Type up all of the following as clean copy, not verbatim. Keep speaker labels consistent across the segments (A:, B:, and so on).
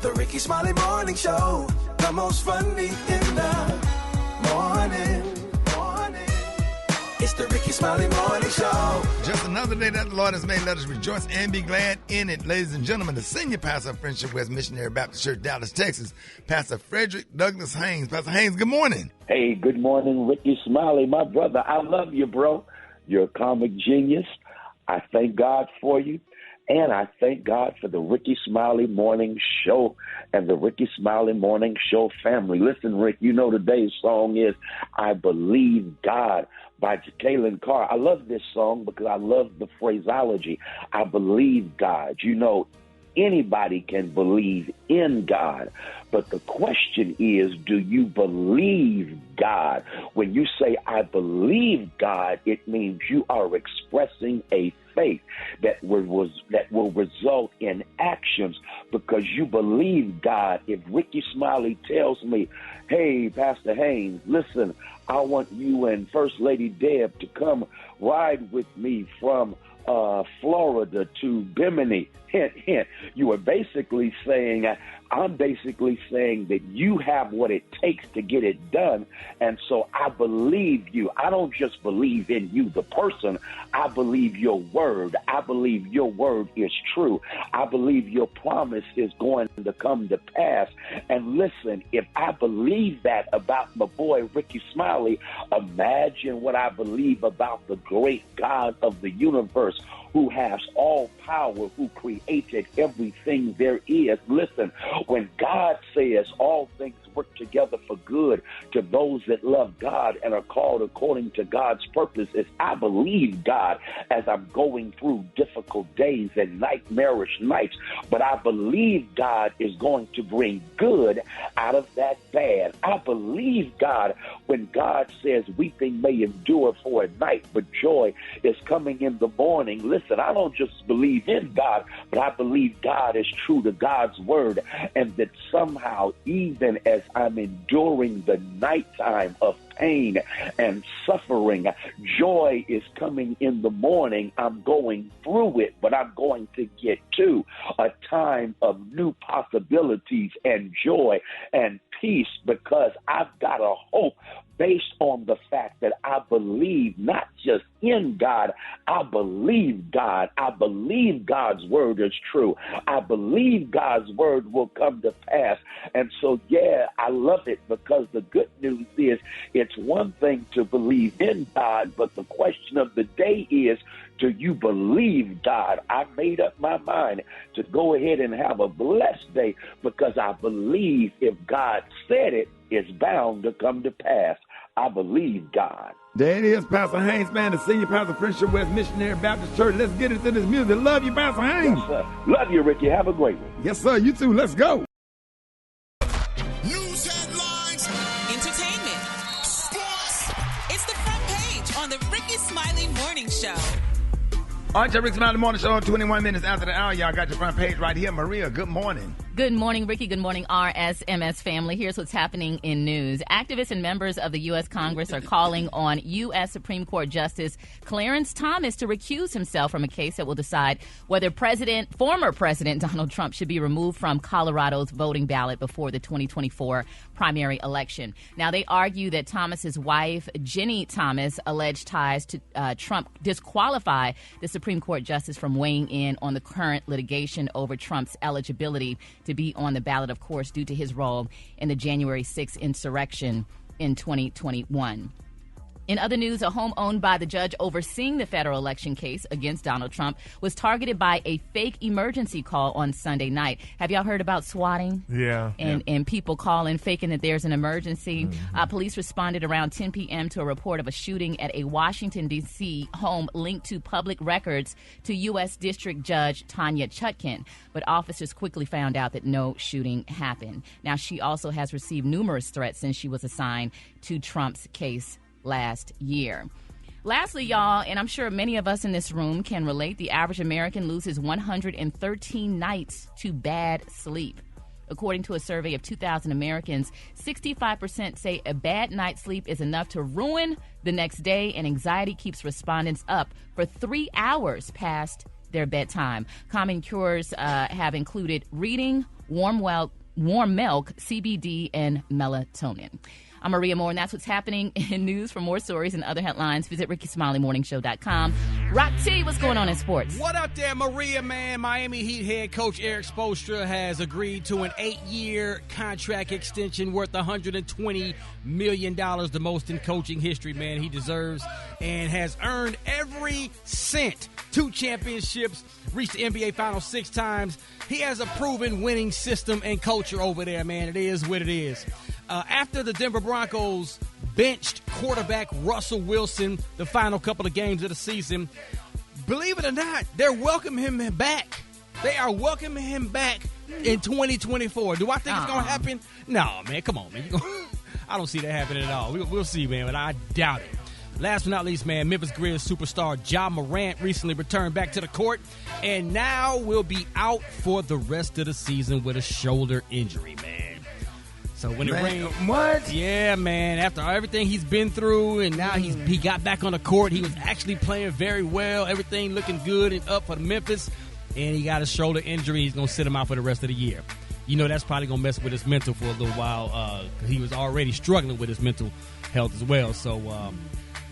A: The Rickey Smiley Morning Show, the most funny in the morning. It's the Rickey Smiley Morning Show.
B: Just another day that the Lord has made. Let us rejoice and be glad in it. Ladies and gentlemen, the senior pastor of Friendship West Missionary Baptist Church, Dallas, Texas, Pastor Frederick Douglass Haynes. Pastor Haynes, good morning.
C: Hey, good morning, Rickey Smiley. My brother, I love you, bro. You're a comic genius. I thank God for you. And I thank God for the Rickey Smiley Morning Show and the Rickey Smiley Morning Show family. Listen, Rick, you know today's song is I Believe God by Jacqueline Carr. I love this song because I love the phraseology. I believe God. You know, anybody can believe in God. But the question is, do you believe God? When you say, I believe God, it means you are expressing a faith that will result in actions because you believe God. If Rickey Smiley tells me, hey, Pastor Haynes, listen, I want you and First Lady Deb to come ride with me from Florida to Bimini. Hint, hint. You are basically saying, I'm basically saying that you have what it takes to get it done. And so I believe you. I don't just believe in you, the person. I believe your word. I believe your word is true. I believe your promise is going to come to pass. And listen, if I believe that about my boy Rickey Smiley, imagine what I believe about the great God of the universe, who has all power, who created everything there is. Listen, when God says all things work together for good to those that love God and are called according to God's purposes, I believe God as I'm going through difficult days and nightmarish nights, but I believe God is going to bring good out of that bad. I believe God when God says weeping may endure for a night, but joy is coming in the morning. Listen, I don't just believe in God, but I believe God is true to God's word, and that somehow, even as I'm enduring the nighttime of pain and suffering, joy is coming in the morning. I'm going through it, but I'm going to get to a time of new possibilities and joy and peace because I've got a hope based on the fact that I believe not just in God, I believe God. I believe God's word is true. I believe God's word will come to pass. And so, yeah, I love it because the good news is it's one thing to believe in God, but the question of the day is, do you believe God? I made up my mind to go ahead and have a blessed day because I believe if God said it, it's bound to come to pass. I believe God.
B: There it is, Pastor Haynes, man, the senior pastor of Friendship West Missionary Baptist Church. Let's get into this music. Love you, Pastor Haynes.
C: Yes, sir. Love you, Ricky. Have a great one.
B: Yes, sir. You too. Let's go.
D: News headlines.
E: Entertainment. Sports. It's the front page on the Rickey Smiley Morning Show.
B: All right, Rickey Smiley Morning Show, 21 minutes after the hour. Y'all got your front page right here. Maria, good morning.
F: Good morning, Ricky. Good morning, RSMS family. Here's what's happening in news. Activists and members of the U.S. Congress are calling on U.S. Supreme Court Justice Clarence Thomas to recuse himself from a case that will decide whether former President Donald Trump should be removed from Colorado's voting ballot before the 2024 primary election. Now, they argue that Thomas's wife, Ginny Thomas, alleged ties to Trump disqualify the Supreme Court justice from weighing in on the current litigation over Trump's eligibility to be on the ballot, of course, due to his role in the January 6th insurrection in 2021. In other news, a home owned by the judge overseeing the federal election case against Donald Trump was targeted by a fake emergency call on Sunday night. Have y'all heard about swatting?
G: Yeah.
F: And people calling, faking that there's an emergency. Police responded around 10 p.m. to a report of a shooting at a Washington, D.C. home linked to public records to U.S. District Judge Tanya Chutkin. But officers quickly found out that no shooting happened. Now, she also has received numerous threats since she was assigned to Trump's case last year. Lastly, y'all, and I'm sure many of us in this room can relate, the average American loses 113 nights to bad sleep. According to a survey of 2,000 Americans, 65% say a bad night's sleep is enough to ruin the next day, and anxiety keeps respondents up for 3 hours past their bedtime. Common cures have included reading, warm milk, CBD, and melatonin. I'm Maria Moore, and that's what's happening in news. For more stories and other headlines, visit RickySmileyMorningShow.com. Rock T, what's going on in sports?
D: What up there, Maria, man? Miami Heat head coach Eric Spoelstra has agreed to an 8-year contract extension worth $120 million, the most in coaching history, man. He deserves and has earned every cent. 2 championships, reached the NBA Finals 6 times. He has a proven winning system and culture over there, man. It is what it is. After the Denver Broncos benched quarterback Russell Wilson the final couple of games of the season, believe it or not, they're welcoming him back. They are welcoming him back in 2024. Do I think it's going to happen? No, man. Come on, man. I don't see that happening at all. We'll see, man, but I doubt it. Last but not least, man, Memphis Grizz superstar Ja Morant recently returned back to the court and now will be out for the rest of the season with a shoulder injury, man. So when it rained,
B: what?
D: Yeah, man. After everything he's been through, and now he got back on the court, he was actually playing very well. Everything looking good and up for Memphis, and he got a shoulder injury. He's gonna sit him out for the rest of the year. You know that's probably gonna mess with his mental for a little while. 'Cause he was already struggling with his mental health as well. So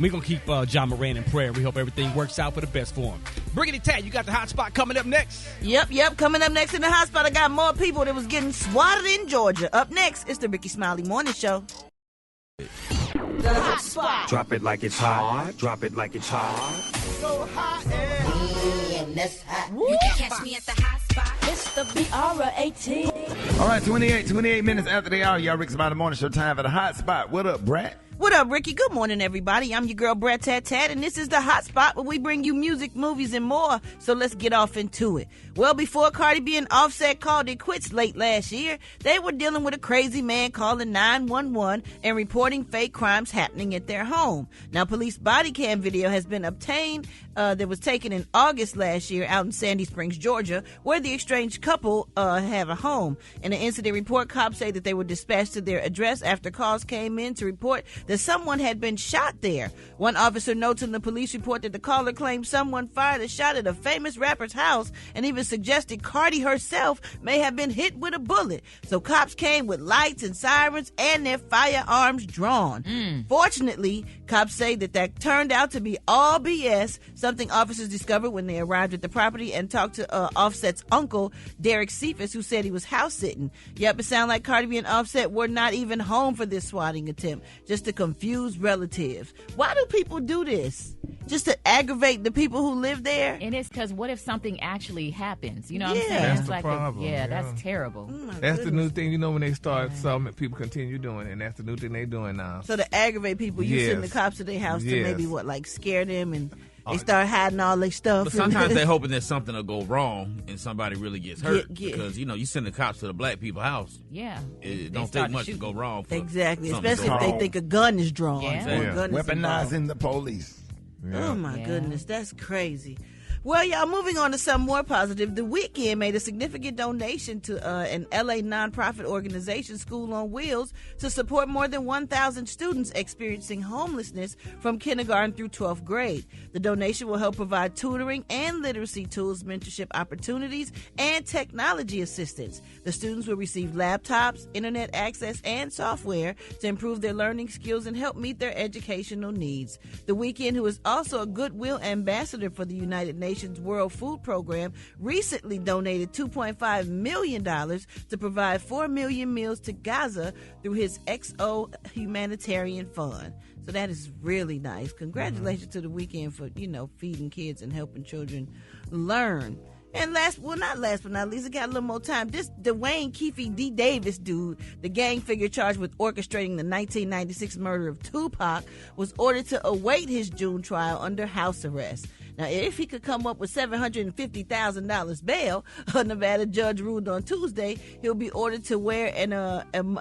D: we're gonna keep Ja Morant in prayer. We hope everything works out for the best for him. Briggity Tat, you got the hot spot coming up next.
G: Yep. Coming up next in the hot spot, I got more people that was getting swatted in Georgia. Up next, it's the Rickey Smiley Morning Show.
A: The hot spot. Drop it like it's hot. Drop it like it's hot. So hot.
H: And that's hot. You can catch me at the hot spot. It's the BR18.
B: All right, 28 minutes after the hour, y'all. Rickey Smiley Morning Show, time for the hot spot. What up, Brat?
G: What up, Ricky? Good morning, everybody. I'm your girl, Brett Tat Tat, and this is the hot spot where we bring you music, movies, and more. So let's get off into it. Well, before Cardi B and Offset called it quits late last year, they were dealing with a crazy man calling 911 and reporting fake crimes happening at their home. Now, police body cam video has been obtained that was taken in August last year out in Sandy Springs, Georgia, where the estranged couple have a home. In an incident report, cops say that they were dispatched to their address after calls came in to report that someone had been shot there. One officer notes in the police report that the caller claimed someone fired a shot at a famous rapper's house and even suggested Cardi herself may have been hit with a bullet. So cops came with lights and sirens and their firearms drawn. Fortunately, cops say that turned out to be all BS, something officers discovered when they arrived at the property and talked to Offset's uncle, Derek Cephas, who said he was house sitting. Yep, it sounded like Cardi B and Offset were not even home for this swatting attempt, just to confuse relatives. Why do people do this? Just to aggravate the people who live there?
F: And it's because what if something actually happens? You know what I'm saying?
I: That's
F: It's
I: the
F: like
I: problem.
F: that's terrible.
I: That's the new thing. You know, when they start something, people continue doing it, and that's the new thing they're doing now.
G: So to aggravate people, you send the cops to their house to maybe scare them, and they start hiding all their stuff.
J: But sometimes they're hoping that something will go wrong and somebody really gets hurt because you send the cops to the black people's house.
F: Yeah,
J: it don't take much to go wrong.
G: Exactly, especially if they think a gun is drawn.
B: Weaponizing the police.
G: Oh my goodness, that's crazy. Well, y'all, moving on to something more positive. The Weeknd made a significant donation to an LA nonprofit organization, School on Wheels, to support more than 1,000 students experiencing homelessness from kindergarten through 12th grade. The donation will help provide tutoring and literacy tools, mentorship opportunities, and technology assistance. The students will receive laptops, internet access, and software to improve their learning skills and help meet their educational needs. The Weeknd, who is also a Goodwill ambassador for the United Nations World Food Program, recently donated $2.5 million to provide 4 million meals to Gaza through his XO Humanitarian Fund. So that is really nice. Congratulations to the Weeknd for, feeding kids and helping children learn. And last but not least, I got a little more time. This Dwayne Keefe D. Davis dude, the gang figure charged with orchestrating the 1996 murder of Tupac, was ordered to await his June trial under house arrest. Now, if he could come up with $750,000 bail, a Nevada judge ruled on Tuesday, he'll be ordered to wear an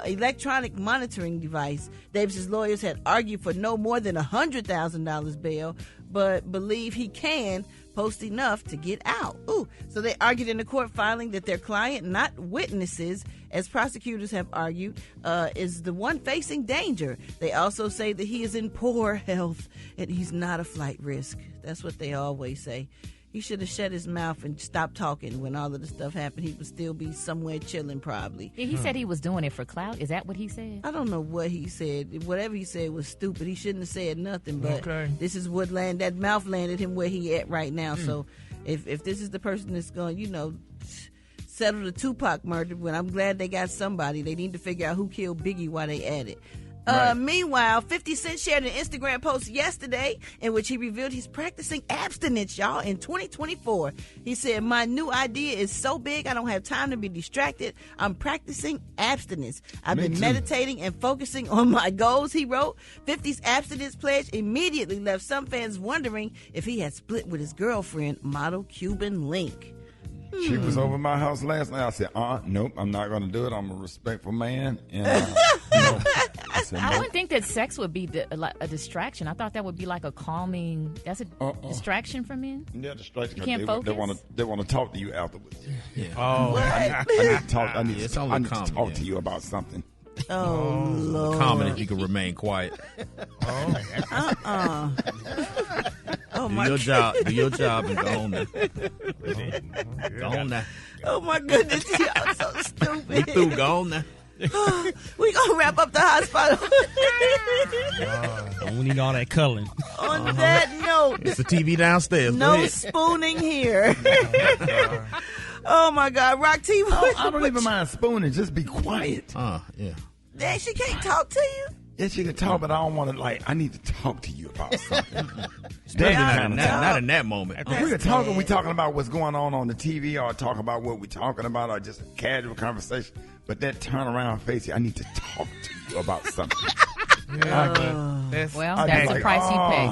G: electronic monitoring device. Davis's lawyers had argued for no more than $100,000 bail, but believe he can post enough to get out. So they argued in the court filing that their client, not witnesses, as prosecutors have argued, is the one facing danger. They also say that he is in poor health and he's not a flight risk. That's what they always say. He should have shut his mouth and stopped talking when all of the stuff happened. He would still be somewhere chilling probably.
F: Yeah, he said he was doing it for clout. Is that what he said?
G: I don't know what he said. Whatever he said was stupid. He shouldn't have said nothing, but this is what that mouth landed him where he at right now. So if this is the person that's going, settle the Tupac murder, when I'm glad they got somebody. They need to figure out who killed Biggie while they at it. Meanwhile, 50 Cent shared an Instagram post yesterday in which he revealed he's practicing abstinence, y'all, in 2024. He said, "My new idea is so big, I don't have time to be distracted. I'm practicing abstinence. I've been meditating and focusing on my goals," he wrote. 50's abstinence pledge immediately left some fans wondering if he had split with his girlfriend, model Cuban Link.
B: She was over my house last night. I said, nope, I'm not going to do it. I'm a respectful man. And,
F: I wouldn't think that sex would be a distraction. I thought that would be like a calming. That's a distraction for men.
B: Yeah, distraction.
F: You can't focus.
B: They want to talk to you afterwards.
J: Yeah.
B: Oh, I need to talk. I need to talk to you about something.
G: Oh, Lord.
J: Common if you can remain quiet.
G: Oh,
J: do your job. Do your job and go on there. Go on there.
G: Oh, my goodness. Y'all so stupid.
J: We through. Go on there.
G: We gonna wrap up the hot spot.
D: We need all that culling.
G: On that note,
J: it's the TV downstairs.
G: No spooning here. Oh my God, Rock T.
B: I don't even mind spooning. Just be quiet.
J: Yeah.
G: Dang, she can't talk to you.
B: Yes, you can talk, but I don't want to. I need to talk to you about something.
J: Not in that moment.
B: If we're talking, we talking about what's going on the TV, or talking about what we're talking about, or just a casual conversation. But that turn around face, I need to talk to you about something.
F: That's a price you pay.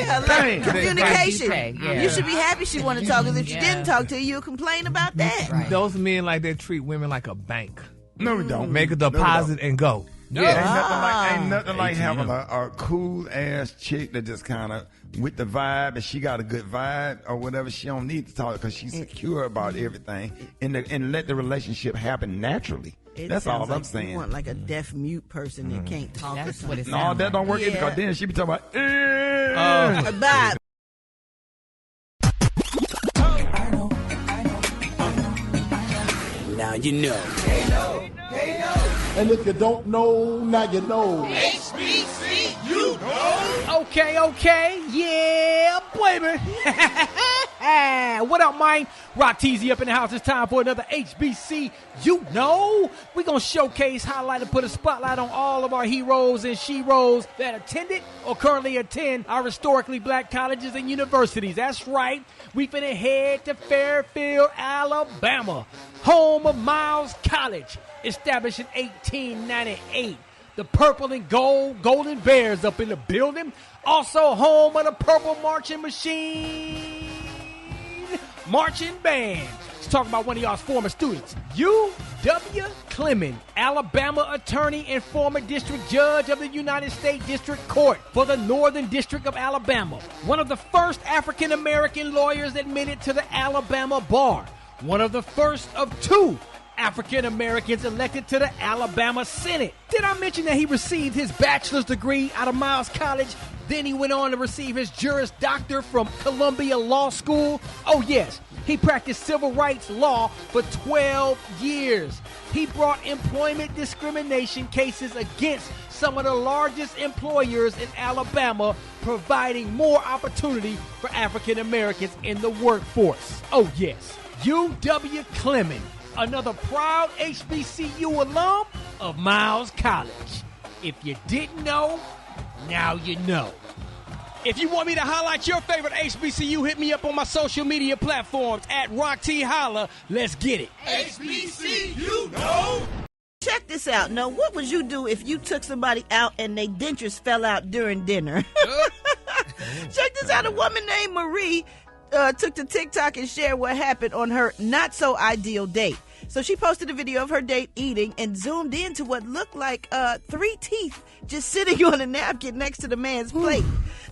G: Yeah, like communication. You should be happy she want to talk, because if she didn't talk to you, you'll complain about that.
I: Right. Those men like that treat women like a bank.
B: No, we don't.
I: Make a deposit and go.
B: Yeah, ain't nothing like having a cool ass chick that just kind of with the vibe, and she got a good vibe or whatever. She don't need to talk because she's secure about everything, and let the relationship happen naturally. That's all I'm saying.
G: You want like a deaf mute person that can't talk.
F: That's what it sounds
B: No, that don't work either, because then she be talking about.
G: Bye.
K: Now you know.
L: And if you don't know, now you know.
K: HBC, you know.
D: Okay, yeah, baby. What up, man? Rock Teasy up in the house. It's time for another HBC. You know, we're going to showcase, highlight, and put a spotlight on all of our heroes and sheroes that attended or currently attend our historically black colleges and universities. That's right. We finna head to Fairfield, Alabama, home of Miles College, established in 1898. The purple and gold Golden Bears up in the building. Also home of the Purple Marching Machine Marching Band. Let's talk about one of y'all's former students, U.W. Clemens, Alabama attorney and former district judge of the United States District Court for the Northern District of Alabama. One of the first African-American lawyers admitted to the Alabama bar. One of the first of two African Americans elected to the Alabama Senate. Did I mention that he received his bachelor's degree out of Miles College? Then he went on to receive his Juris Doctor from Columbia Law School. Oh yes, he practiced civil rights law for 12 years. He brought employment discrimination cases against some of the largest employers in Alabama, providing more opportunity for African Americans in the workforce. Oh yes, U.W. Clemens, another proud HBCU alum of Miles College. If you didn't know, now you know. If you want me to highlight your favorite HBCU, hit me up on my social media platforms at RockTHolla. Let's get it.
K: HBCU, know.
G: Check this out. Now, what would you do if you took somebody out and their dentures fell out during dinner? Check this out. A woman named Marie took to TikTok and shared what happened on her not-so-ideal date. So she posted a video of her date eating and zoomed into what looked like 3 teeth just sitting on a napkin next to the man's plate.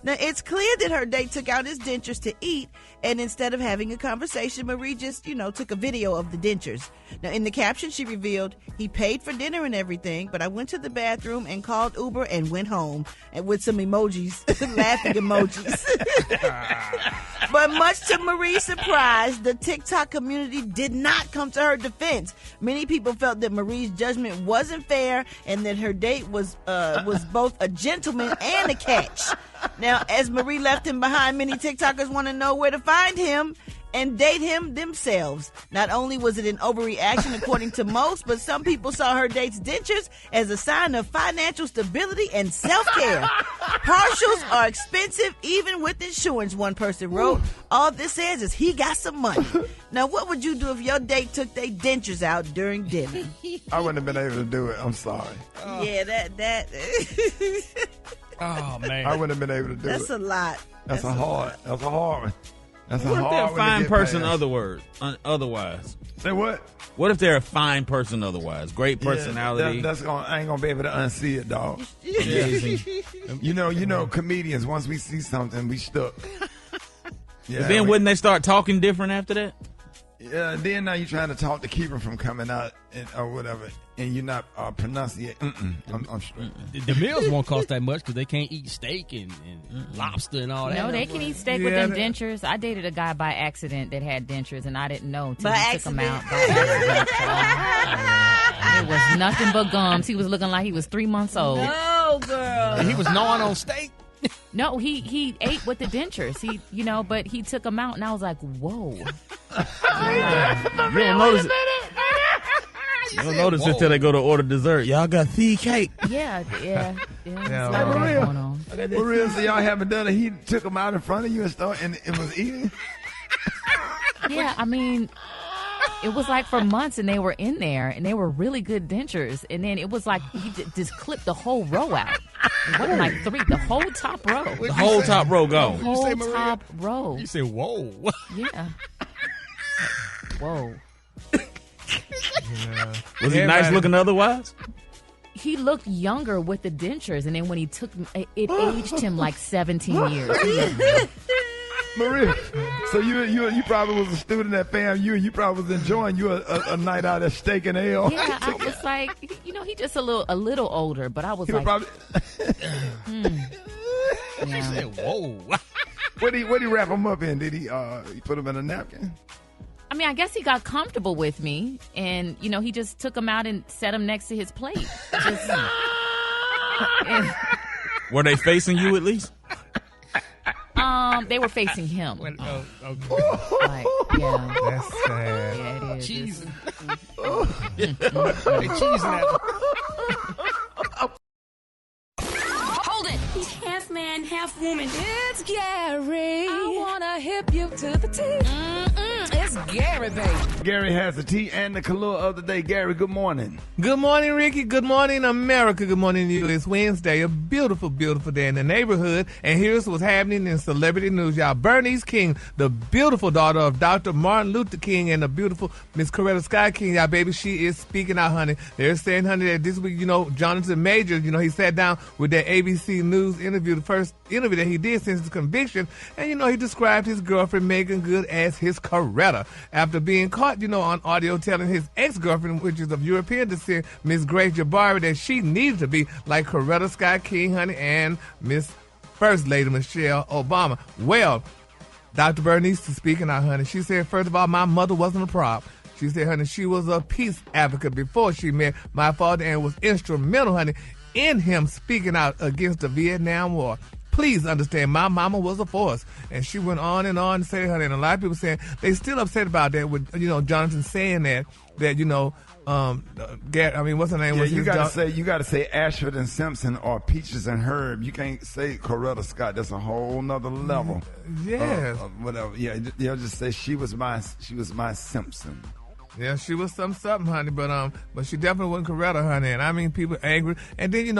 G: Now, it's clear that her date took out his dentures to eat, and instead of having a conversation, Marie just, took a video of the dentures. Now, in the caption, she revealed, he paid for dinner and everything, but I went to the bathroom and called Uber and went home, and with some emojis, laughing emojis. But much to Marie's surprise, the TikTok community did not come to her defense. Many people felt that Marie's judgment wasn't fair and that her date was both a gentleman and a catch. Now, as Marie left him behind, many TikTokers want to know where to find him and date him themselves. Not only was it an overreaction according to most, but some people saw her date's dentures as a sign of financial stability and self-care. Partials are expensive even with insurance, one person wrote. All this says is he got some money. Now, what would you do if your date took their dentures out during dinner?
B: I wouldn't have been able to do it. I'm sorry.
G: Yeah, that.
D: Oh, man.
B: I wouldn't have been able to do it.
G: That's a lot.
B: That's a hard one. That's
J: what
B: a
J: if they're a
B: hard
J: fine person
B: otherwise? Say what?
J: What if they're a fine person otherwise? Great personality.
B: I ain't gonna be able to unsee it, dog. you know, comedians. Once we see something, we stuck.
J: Yeah, but then wouldn't they start talking different after that?
B: Yeah. Then now you're trying to talk to keep them from coming out or whatever, and you're not pronunciating. I'm straight.
D: The meals won't cost that much because they can't eat steak and lobster and all that.
F: No, they can eat steak with them dentures. I dated a guy by accident that had dentures, and I didn't know till he took them out by accident. It was nothing but gums. He was looking like he was 3 months old.
G: No, girl.
D: And he was gnawing on steak.
F: No, he ate with the dentures. But he took them out, and I was like, whoa.
J: You don't notice it. You don't notice it until they go to order dessert. Y'all got tea cake.
F: Yeah.
B: For real, so y'all haven't done it. He took them out in front of you and it was eating?
F: Yeah, I mean, it was like for months, and they were in there, and they were really good dentures. And then it was like he just clipped the whole row out. It wasn't like three, the whole top row.
J: The whole top row gone.
F: The whole top row.
D: You said, whoa.
F: Yeah. Whoa.
J: Yeah. Was he nice looking otherwise?
F: He looked younger with the dentures, and then when he took it aged him like 17 years.
B: Maria, so you probably was a student at FAMU, and you probably was enjoying a night out at Steak and Ale.
F: Yeah, I was like, he just a little older, but I was like,
B: probably...
D: You said, whoa.
B: What did he wrap him up in? Did he put him in a napkin?
F: I mean, I guess he got comfortable with me, and he just took him out and set him next to his plate.
J: Were they facing you at least?
F: They were facing him.
D: Okay.
F: Like, yeah.
I: That's sad.
F: Yeah, it is.
D: Cheesing. They cheesing at
H: Hold it. He's half man, half woman. It's Gary. I wanna hip you to the teeth. It's Gary, baby.
B: Gary has the tea and the color of the day. Gary, good morning.
I: Good morning, Ricky. Good morning, America. Good morning to you. It's Wednesday, a beautiful, beautiful day in the neighborhood. And here's what's happening in celebrity news, y'all. Bernice King, the beautiful daughter of Dr. Martin Luther King and the beautiful Miss Coretta Scott King, y'all, baby, she is speaking out, honey. They're saying, honey, that this week, Jonathan Majors, he sat down with that ABC News interview, the first interview that he did since his conviction. And, he described his girlfriend, Megan Good, as his Coretta. After being caught, on audio telling his ex-girlfriend, which is of European descent, Miss Grace Jabari, that she needed to be like Coretta Scott King, honey, and Miss First Lady Michelle Obama. Well, Dr. Bernice is speaking out, honey. She said, first of all, my mother wasn't a prop. She said, honey, she was a peace advocate before she met my father and was instrumental, honey, in him speaking out against the Vietnam War. Please understand, my mama was a force. And she went on and saying, honey, and a lot of people saying they still upset about that with, Jonathan saying that what's her name?
B: Yeah, you gotta say Ashford and Simpson or Peaches and Herb. You can't say Coretta Scott. That's a whole nother level.
I: Yes.
B: Whatever. Yeah, they'll just say she was my Simpson.
I: Yeah, she was something, honey, but she definitely wasn't Coretta, honey. And I mean, people angry. And then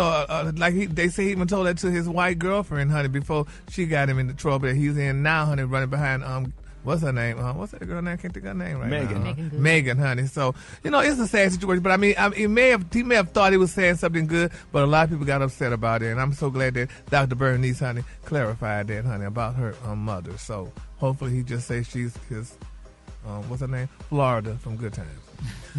I: they say he even told that to his white girlfriend, honey, before she got him in the trouble that he's in now, honey, running behind what's her name? What's that girl name? I can't think of her name right
B: Megan.
I: now. Megan, honey. So, it's a sad situation. But, he may have thought he was saying something good, but a lot of people got upset about it. And I'm so glad that Dr. Bernice, honey, clarified that, honey, about her mother. So, hopefully he just says she's his, what's her name? Florida from Good Times.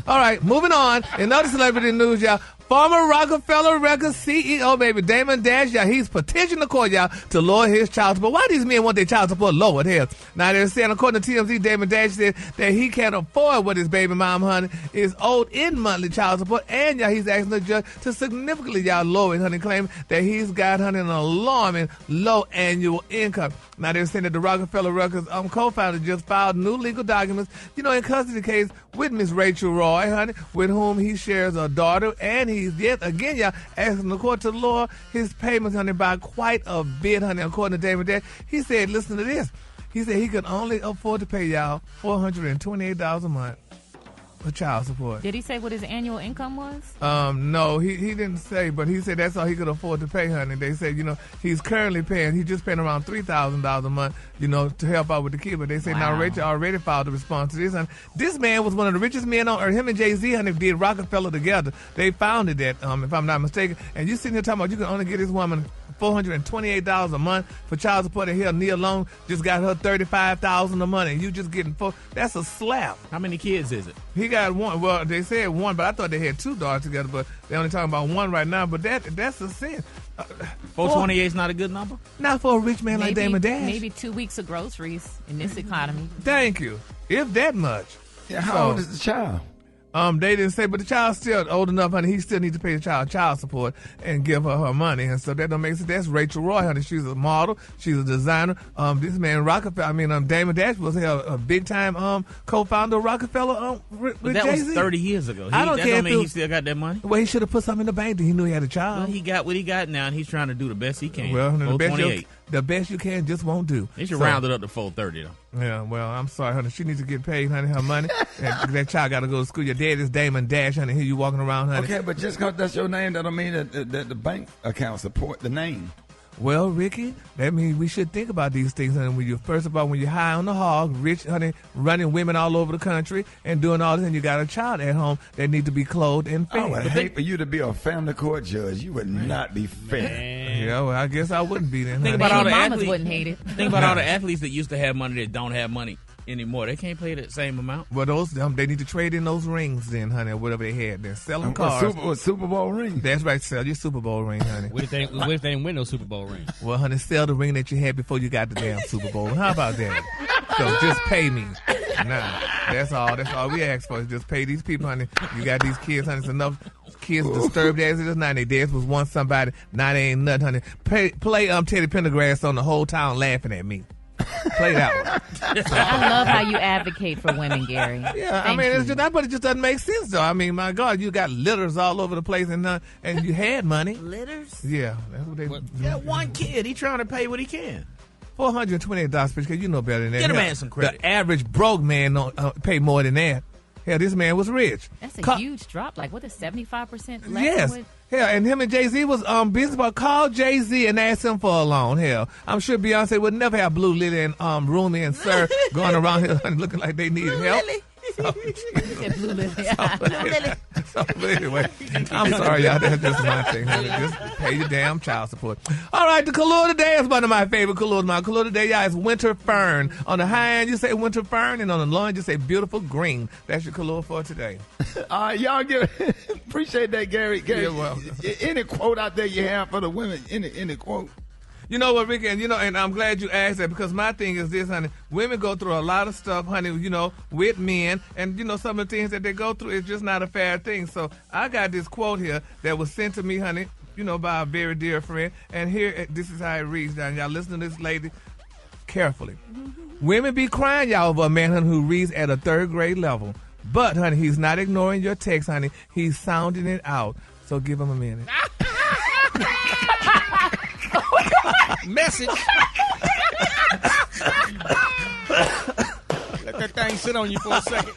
I: All right, moving on. In other celebrity news, y'all, former Rockefeller Records CEO, baby, Damon Dash, y'all, he's petitioning the court, y'all, to lower his child support. Why these men want their child support lowered here? Now, they're saying, according to TMZ, Damon Dash said that he can't afford what his baby mom, honey, is owed in monthly child support, and, y'all, he's asking the judge to significantly, y'all, lower it, honey, claiming that he's got, honey, an alarming low annual income. Now, they're saying that the Rockefeller Records co-founder just filed new legal documents, in custody case with Miss Rachel Roy, honey, with whom he shares a daughter, and he's yet again, y'all, asking the court to lower his payments, honey, by quite a bit, honey, according to David Dash. He said, listen to this. He said he could only afford to pay y'all $428 a month for child support.
F: Did he say what his annual income was?
I: No, he didn't say, but he said that's all he could afford to pay, honey. They said, he's currently he's just paying around $3,000 a month, to help out with the kid. But they say now Rachel already filed a response to this. And this man was one of the richest men on earth. Him and Jay-Z, honey, did Rockefeller together. They founded that, if I'm not mistaken. And you sitting here talking about you can only get this woman $428 a month for child support, and here Nia Long just got her $35,000 a month, and you just getting that's a slap.
J: How many kids is it?
I: He got one. Well, they said one, but I thought they had two daughters together, but they're only talking about one right now. But that's a sin.
J: 428 is not a good number?
I: Not for a rich man like Damon Dash.
F: Maybe 2 weeks of groceries in this economy.
I: Thank you. If that much.
B: Yeah, how old is the child?
I: They didn't say, but the child's still old enough, honey. He still needs to pay the child support and give her money. And so that don't make sense. That's Rachel Roy, honey. She's a model. She's a designer. This man Rockefeller, Damon Dash was a big time co-founder of Rockefeller with
J: but that
I: Jay-Z.
J: was 30 years ago.
I: I don't care if
J: he still got that money.
I: Well, he should have put something in the bank. He knew he had a child.
J: Well, he got what he got now, and he's trying to do the best he can.
I: Well, the
J: 428.
I: best you can just won't do.
J: They should round it up to 430 though.
I: Yeah, well, I'm sorry, honey. She needs to get paid, honey, her money. And that child got to go to school. Your dad is Damon Dash, honey. Here you walking around, honey.
B: Okay, but just because that's your name, that don't mean that the bank account support the name.
I: Well, Ricky, that means we should think about these things, honey. When you're high on the hog, rich, honey, running women all over the country and doing all this, and you got a child at home that need to be clothed and fed.
B: I would hate for you to be a family court judge. You would not be fair.
I: Yeah, well, I guess I wouldn't be then.
J: Think about all the athletes.
F: Wouldn't hate it.
J: Think about all the athletes that used to have money that don't have money anymore. They can't play that same amount.
I: Well, they need to trade in those rings then, honey, or whatever they had. Then sell them cars.
B: Super Bowl ring.
I: That's right. Sell your Super Bowl ring, honey.
D: What if they didn't win no Super Bowl ring?
I: Well, honey, sell the ring that you had before you got the damn Super Bowl. How about that? So just pay me. Nah, that's all. That's all we ask for is just pay these people, honey. You got these kids, honey. It's enough kids disturbed as it is now. Their dads was once somebody. Now they ain't nothing, honey. Play Teddy Pendergrass on the whole town laughing at me. Play that one.
F: I love how you advocate for women, Gary.
I: Yeah,
F: Thank
I: it's just that, but it just doesn't make sense, though. I mean, my God, you got litters all over the place, and you had money.
G: Litters?
I: Yeah, that's what they.
J: Yeah, one kid. He trying to pay what he can.
I: $428 because you know better than that.
J: Get a man some credit.
I: The average broke man don't pay more than that. Hell, this man was rich.
F: That's a huge drop. Like, what is 75% less?
I: Yes. Hell, and him and Jay-Z was business about call Jay-Z and ask him for a loan. Hell, I'm sure Beyonce would never have Blue Lily and Rumi and Sir going around here looking like they needed help.
G: Really?
F: Blue Lily.
I: So anyway, I'm sorry, y'all. That's just my thing, honey. Just pay your damn child support. All right, the color today is one of my favorite colors. My color today, y'all, is winter fern. On the high end, you say winter fern, and on the low end, you say beautiful green. That's your color for today.
B: Y'all appreciate that, Gary.
I: You're welcome.
B: Any quote out there you have for the women? Any quote?
I: You know what, Ricky, and I'm glad you asked that because my thing is this, honey. Women go through a lot of stuff, honey, with men, and, some of the things that they go through is just not a fair thing. So I got this quote here that was sent to me, honey, by a very dear friend, and here, this is how it reads, now. Y'all listen to this lady carefully. Women be crying, y'all, over a man, honey, who reads at a third grade level. But, honey, he's not ignoring your text, honey. He's sounding it out. So give him a minute.
D: Message. Let that thing sit on you for a second.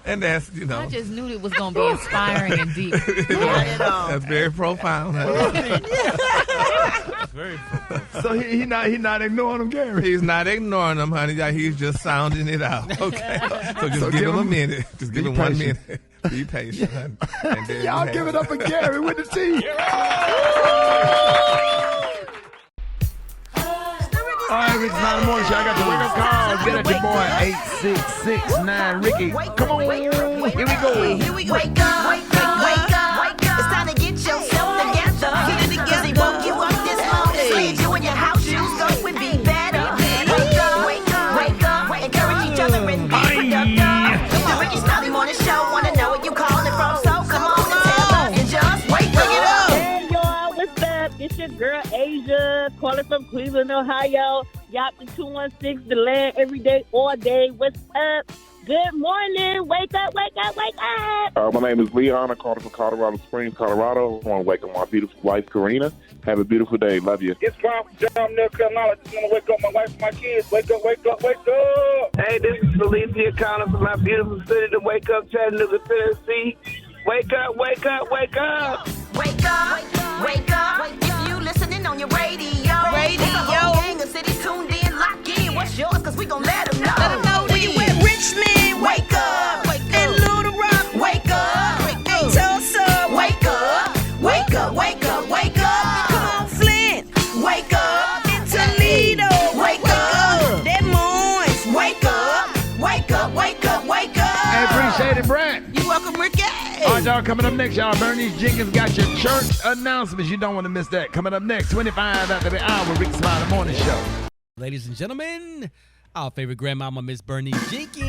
I: And that's,
F: I just knew it was going to be inspiring and deep.
I: That's very profound.
J: Very verbose.
B: So he not ignoring them, Gary.
I: He's not ignoring them, honey. He's just sounding it out. Okay. So just give him a minute. Just give him 1 minute. Be patient, honey. And then
B: Y'all give it up for Gary with the T. All right, Rickey Smiley Morning Show. I got the wake up call. Get at your boy 8669 Ricky. Come on, here we go.
M: Wake up, wake up, wake up. It's time to get yourself together. Cause they woke you up this morning. Slid you in your house shoes, so it would be better. Wake up, wake up, wake up. Encourage each other and be productive. It's the Rickey Smiley Morning Show. Wanna know where you calling from? So come on and tell us and just wake up.
N: Hey y'all, what's up? It's your girl Asia, calling from Cleveland, Ohio. Y'all the 216, the land every day, all day. What's up? Good morning. Wake up, wake up, wake up.
O: My name is Leon. I'm calling from Colorado Springs, Colorado. I want to wake up my beautiful wife, Karina. Have a beautiful day. Love you.
P: It's Ron from John, North Carolina. Just want to wake up my wife and my kids. Wake up, wake up, wake up.
Q: Hey, this is Felicia calling from my beautiful city to wake up, Chattanooga, Tennessee. Wake up, wake up, wake up.
M: Wake up, wake up. If you listening on your radio. Gang of cities tuned in, lock in. What's yours? Cause we gon' let them know. Let them know where you at. Richmond, wake up. And Little Rock, wake up. And Tulsa, wake up. Wake up, wake up, wake up. Come on, Flint, wake up. And Toledo, wake up. Des Moines, wake up. Wake up, wake up, wake up.
B: Hey, appreciate it, Brad.
G: You welcome, Ricky.
B: All right, y'all, coming up next, y'all. Bernice Jenkins got your church announcements. You don't want to miss that. Coming up next, 25 after the hour, Rickey Smiley Morning Show.
D: Ladies and gentlemen, our favorite grandmama, Miss Bernice Jenkins.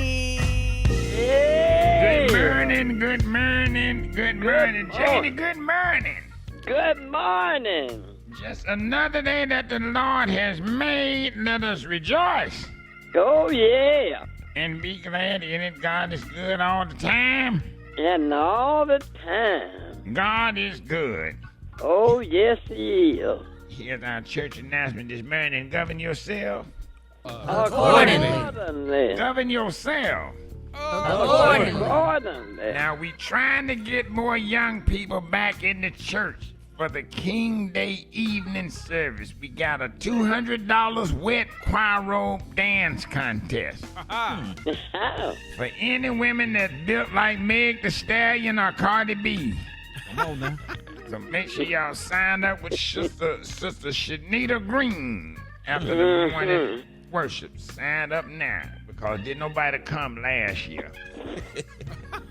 B: Hey. Good morning, good morning, good morning. Janie, good morning.
N: Good morning.
B: Just another day that the Lord has made. Let us rejoice.
N: Oh, yeah.
B: And be glad in it. God is good all the time.
N: And all the time.
B: God is good.
N: Oh, yes, he is.
B: Here's our church announcement this morning. Govern yourself.
N: Accordingly.
B: Govern yourself.
N: Accordingly.
B: Now, we trying to get more young people back in the church for the King Day evening service. We got a $200 wet choir robe dance contest. For any women that built like Meg Thee Stallion or Cardi B.
J: Come on now.
B: So make sure y'all sign up with Sister Shanita Green after the morning worship. Sign up now because didn't nobody come last year.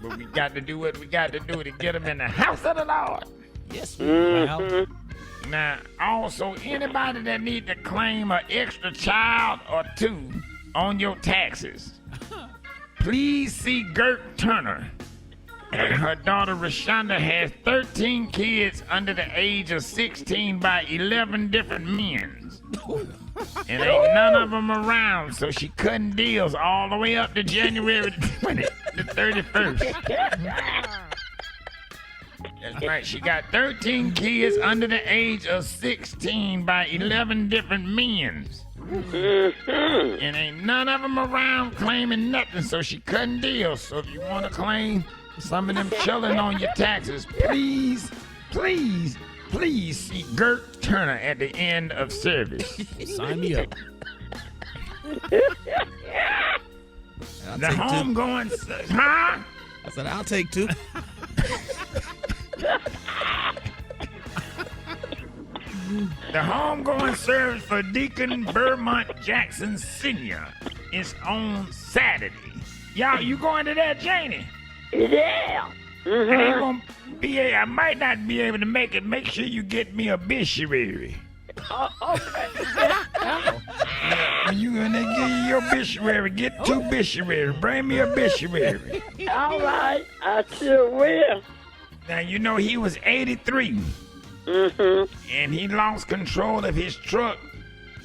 B: But we got to do what we got to do to get them in the house of the Lord.
D: Yes, well.
B: Now, also, anybody that need to claim an extra child or two on your taxes, please see Gert Turner. Her daughter Rashonda has 13 kids under the age of 16 by 11 different men. And ain't none of them around, so she cutting deals all the way up to January the 31st. That's right. She got 13 kids under the age of 16 by 11 different men. And ain't none of them around claiming nothing, so she cutting deals. So if you want to claim some of them children on your taxes, please see Gert Turner at the end of service.
D: Sign me up.
B: The homegoing, huh?
J: I said, I'll take two.
B: The homegoing service for Deacon Vermont Jackson Sr. is on Saturday. Y'all, you going to that, Janie?
N: Yeah.
B: Ain't gonna be I might not be able to make it. Make sure you get me a obituary.
N: Okay.
B: When you gonna give you your obituary, get 2 obituaries. Bring me a obituary.
N: All right, I sure will.
B: Now, you know he was 83. And he lost control of his truck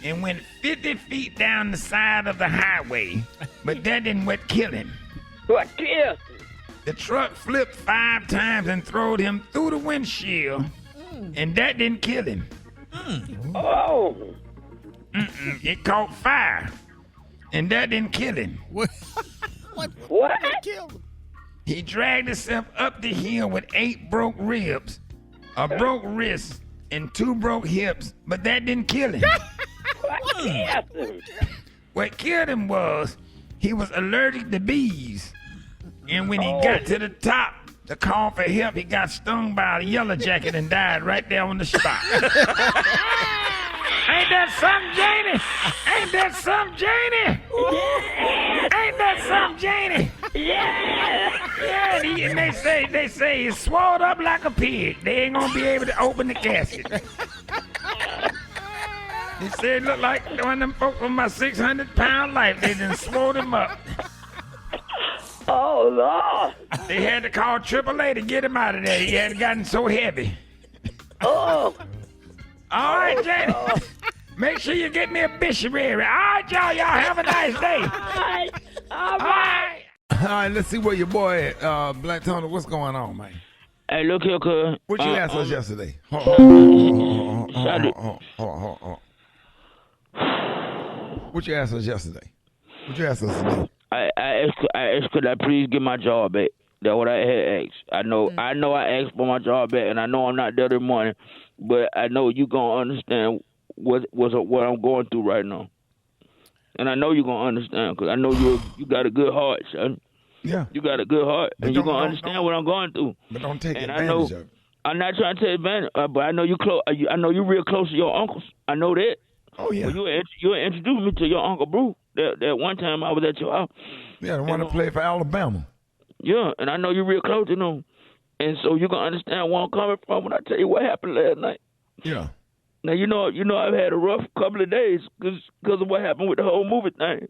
B: and went 50 feet down the side of the highway. But that didn't what killed him.
N: What killed him?
B: The truck flipped 5 times and throwed him through the windshield. And that didn't kill him.
N: Oh.
B: It caught fire. And that didn't kill him.
D: What?
N: Killed him?
B: He dragged himself up the hill with 8 broke ribs, a broke wrist, and 2 broke hips, but that didn't kill him. What killed him was he was allergic to bees. And when he got to the top to call for help, he got stung by a yellow jacket and died right there on the spot. Ain't that something, Janie? Ain't that something, Janie? Yeah. Ain't that something, Janie? Yeah. Yeah, and they say he's swelled up like a pig. They ain't gonna be able to open the casket. He said it looked like one of them folks from my 600-pound life. They done swelled him up.
Q: Oh, Lord.
B: They had to call AAA to get him out of there. He had gotten so heavy.
Q: Oh.
B: All right, Janie. Make sure you get me a obituary. All right, y'all. Y'all have a nice day.
Q: All right.
B: All right, let's see where your boy at. Black Tony, what's going on, man?
Q: Hey, look here, cuz.
B: What you asked us yesterday? Hold on. What you asked us yesterday? What you asked us today?
Q: I asked could I please get my job back? That's what I had asked. I know I asked for my job back, and I know I'm not there this morning, but I know you gonna understand what I'm going through right now. And I know you're gonna understand because I know you got a good heart, son.
B: Yeah.
Q: You got a good heart, and you're gonna understand what I'm going through.
B: But don't take
Q: and
B: advantage of it.
Q: I'm not trying to take advantage, but I know you close. I know you real close to your uncles. I know that.
B: Oh yeah.
Q: Well, you introduced me to your Uncle Bruce. That one time I was at your house.
B: Yeah, the one that played for Alabama.
Q: Yeah, and I know you're real close to them. And so you're going to understand where I'm coming from when I tell you what happened last night.
B: Yeah.
Q: Now, you know I've had a rough couple of days because of what happened with the whole movie thing.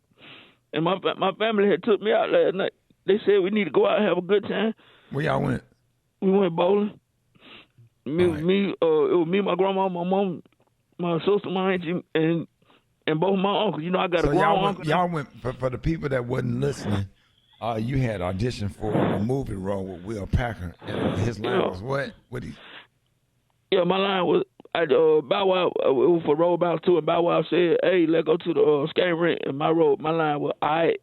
Q: And my family had took me out last night. They said we need to go out and have a good time.
B: Where y'all went?
Q: We went bowling. It was me, my grandma, my mom, my sister, my auntie, and both my uncles. You know, I got a grown uncle.
B: Y'all went, for the people that wasn't listening, you had auditioned for a movie role with Will Packer. And his line was what?
Q: Yeah, my line was, Bow Wow, it was for Roll Bounce 2, and Bow Wow said, hey, let's go to the skate rink. And my line was, all right.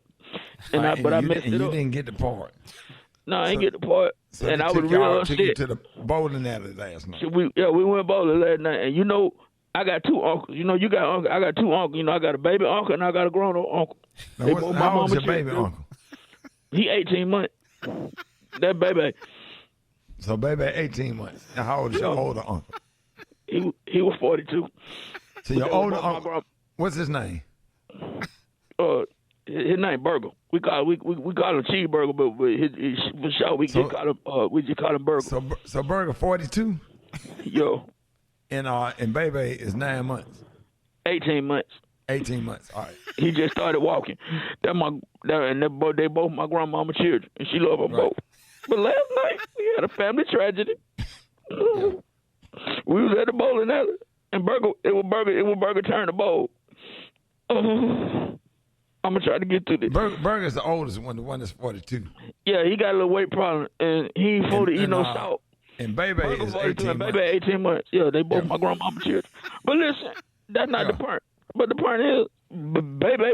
Q: But I messed it up.
B: You didn't get the part.
Q: No, I didn't get the part.
B: So
Q: and I was real upset.
B: Took you to the bowling alley last night.
Q: So we went bowling last night. And, you know, I got 2 uncles. You know, you got uncle. I got 2 uncles. You know, I got a baby uncle and I got a grown-up uncle.
B: Now, how old is your baby uncle?
Q: He 18 months. That baby.
B: So baby 18 months. Now, how old is your older uncle?
Q: He was 42.
B: So your older uncle, what's his name?
Q: His name Burger. We call him Cheeseburger, but for sure we just call him Burger.
B: So Burger 42.
Q: Yo.
B: And baby is 9 months.
Q: 18 months.
B: 18 months. All right.
Q: He just started walking. They both my grandmama children, and she loved them both. But last night we had a family tragedy. Yeah. We was at the bowling alley, and it was Burger turn the bowl. I'm gonna try to get to this.
B: Burger's the oldest one, the one that's 42.
Q: Yeah, he got a little weight problem, and he ain't supposed to eat no salt.
B: And baby is 18 months.
Q: Baby 18 months. Yeah, they both my grandmama children. But listen, that's not the point. But the point is, baby,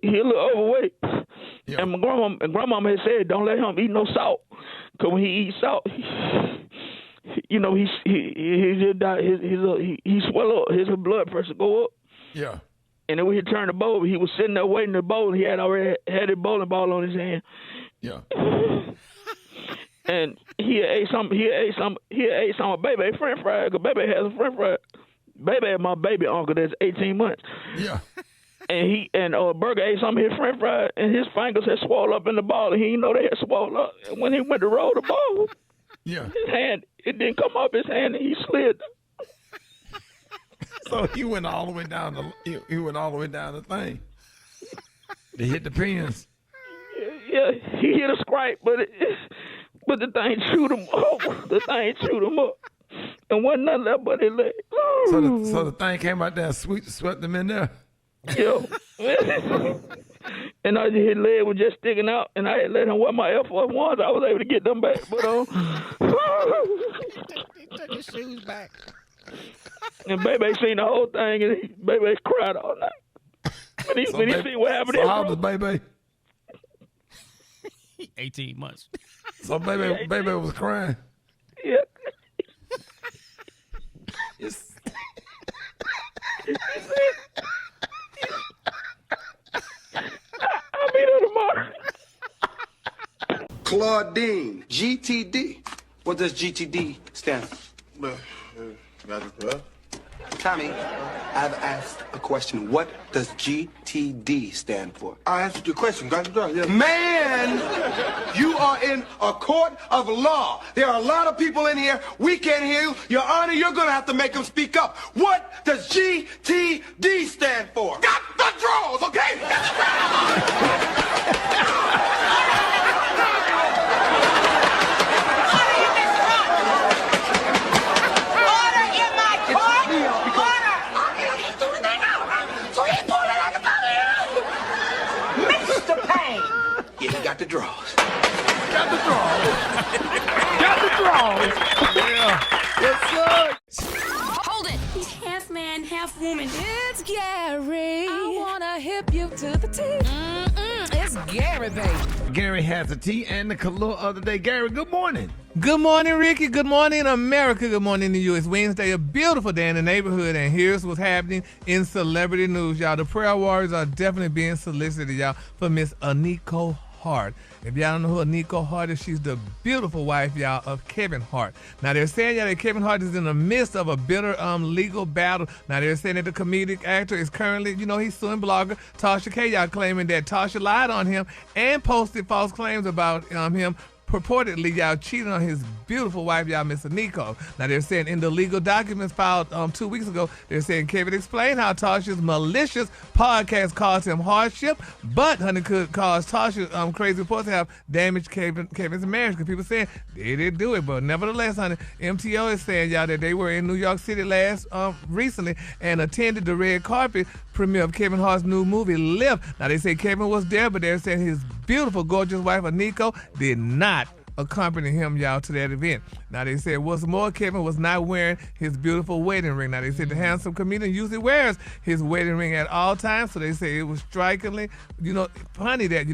Q: he a little overweight. Yeah. And my grandmama had said, don't let him eat no salt. Because when he eats salt, he swell up. His blood pressure go up.
B: Yeah.
Q: And then when he turned the bowl, he was sitting there waiting to bowl. He had already had his bowling ball on his hand.
B: Yeah.
Q: And he ate some of Baby French fry, because Baby has a French fry. Baby had my baby uncle that's 18 months.
B: Yeah.
Q: And Burger ate some of his French fry, and his fingers had swelled up in the ball, and he didn't know they had swelled up. And when he went to roll the ball, his hand, it didn't come off his hand, and he slid.
B: So he went all the way down the thing. They hit the pins.
Q: Yeah, he hit a scrape, but the thing chewed him up. And wasn't nothing left but his leg.
B: So the thing came out there and swept him in there.
Q: Yeah. And his leg was just sticking out, and I had let him wear my Air Force Ones. I was able to get them back. But
D: he took his shoes back.
Q: And Baby seen the whole thing, and Baby cried all night. When he seen what happened.
B: So how old was Baby?
D: 18 months.
B: So baby was crying.
Q: Yeah. I'll be there tomorrow.
R: Claudine, GTD. What does GTD stand for? Tommy, I've asked a question. What does GTD stand for? I answered your question. Man, you are in a court of law. There are a lot of people in here. We can't hear you. Your Honor, you're going to have to make them speak up. What does GTD stand for? Got the draws, okay? Yeah, he got the draws.
K: Got the draws. Got the draws.
H: Yeah. Yes, sir. Hold it. He's half man, half woman. It's Gary. I wanna hip you to the T. It's Gary, baby.
B: Gary has a tea and the color of the day. Gary, good morning.
I: Good morning, Ricky. Good morning, America. Good morning to you. It's Wednesday, a beautiful day in the neighborhood, and here's what's happening in celebrity news, y'all. The prayer warriors are definitely being solicited, y'all, for Miss Aniko Hart. If y'all don't know who Aniko Hart is, she's the beautiful wife, y'all, of Kevin Hart. Now, they're saying, y'all, that Kevin Hart is in the midst of a bitter legal battle. Now, they're saying that the comedic actor is currently, he's suing blogger Tasha K, y'all, claiming that Tasha lied on him and posted false claims about him purportedly, y'all, cheating on his beautiful wife, y'all, Miss Aniko. Now, they're saying in the legal documents filed 2 weeks ago, they're saying Kevin explained how Tasha's malicious podcast caused him hardship, but, honey, could cause Tasha's crazy reports to have damaged Kevin's marriage, because people saying they didn't do it. But nevertheless, honey, MTO is saying, y'all, that they were in New York City recently and attended the red carpet premiere of Kevin Hart's new movie, Live. Now, they say Kevin was there, but they're saying his beautiful, gorgeous wife, Aniko, did not accompany him, y'all, to that event. Now, they said what's more, Kevin was not wearing his beautiful wedding ring. Now, they said the handsome comedian usually wears his wedding ring at all times, so they say it was strikingly, funny that,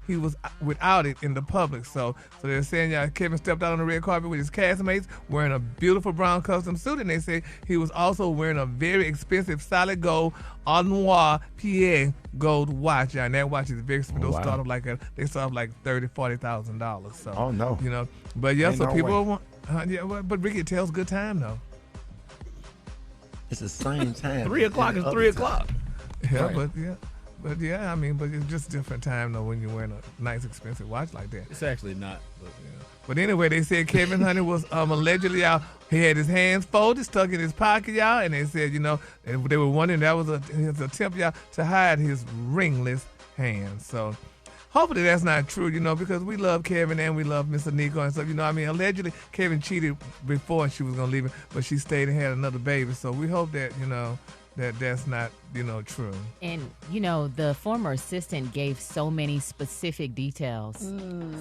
I: he was without it in the public. So they're saying, y'all, Kevin stepped out on the red carpet with his castmates wearing a beautiful brown custom suit, and they say he was also wearing a very expensive solid gold Noir Pierre gold watch, y'all, and that watch is very expensive. Those start off like $30,000-$40,000. So,
B: oh no,
I: but yeah,
B: ain't
I: so
B: no
I: people want, but Ricky, it tells good time though.
B: It's the same time.
J: 3 o'clock is 3 o'clock.
I: Yeah,
B: Right.
I: but yeah, I mean, but it's just different time though when you're wearing a nice expensive watch like that.
J: It's actually not.
I: But anyway, they said Kevin Honey was allegedly out. He had his hands folded, stuck in his pocket, y'all, and they said, they were wondering that was his attempt, y'all, to hide his ringless hands. So hopefully that's not true, because we love Kevin and we love Miss Aniko and stuff. Allegedly Kevin cheated before and she was gonna leave him, but she stayed and had another baby. So we hope that that's not true.
F: And the former assistant gave so many specific details,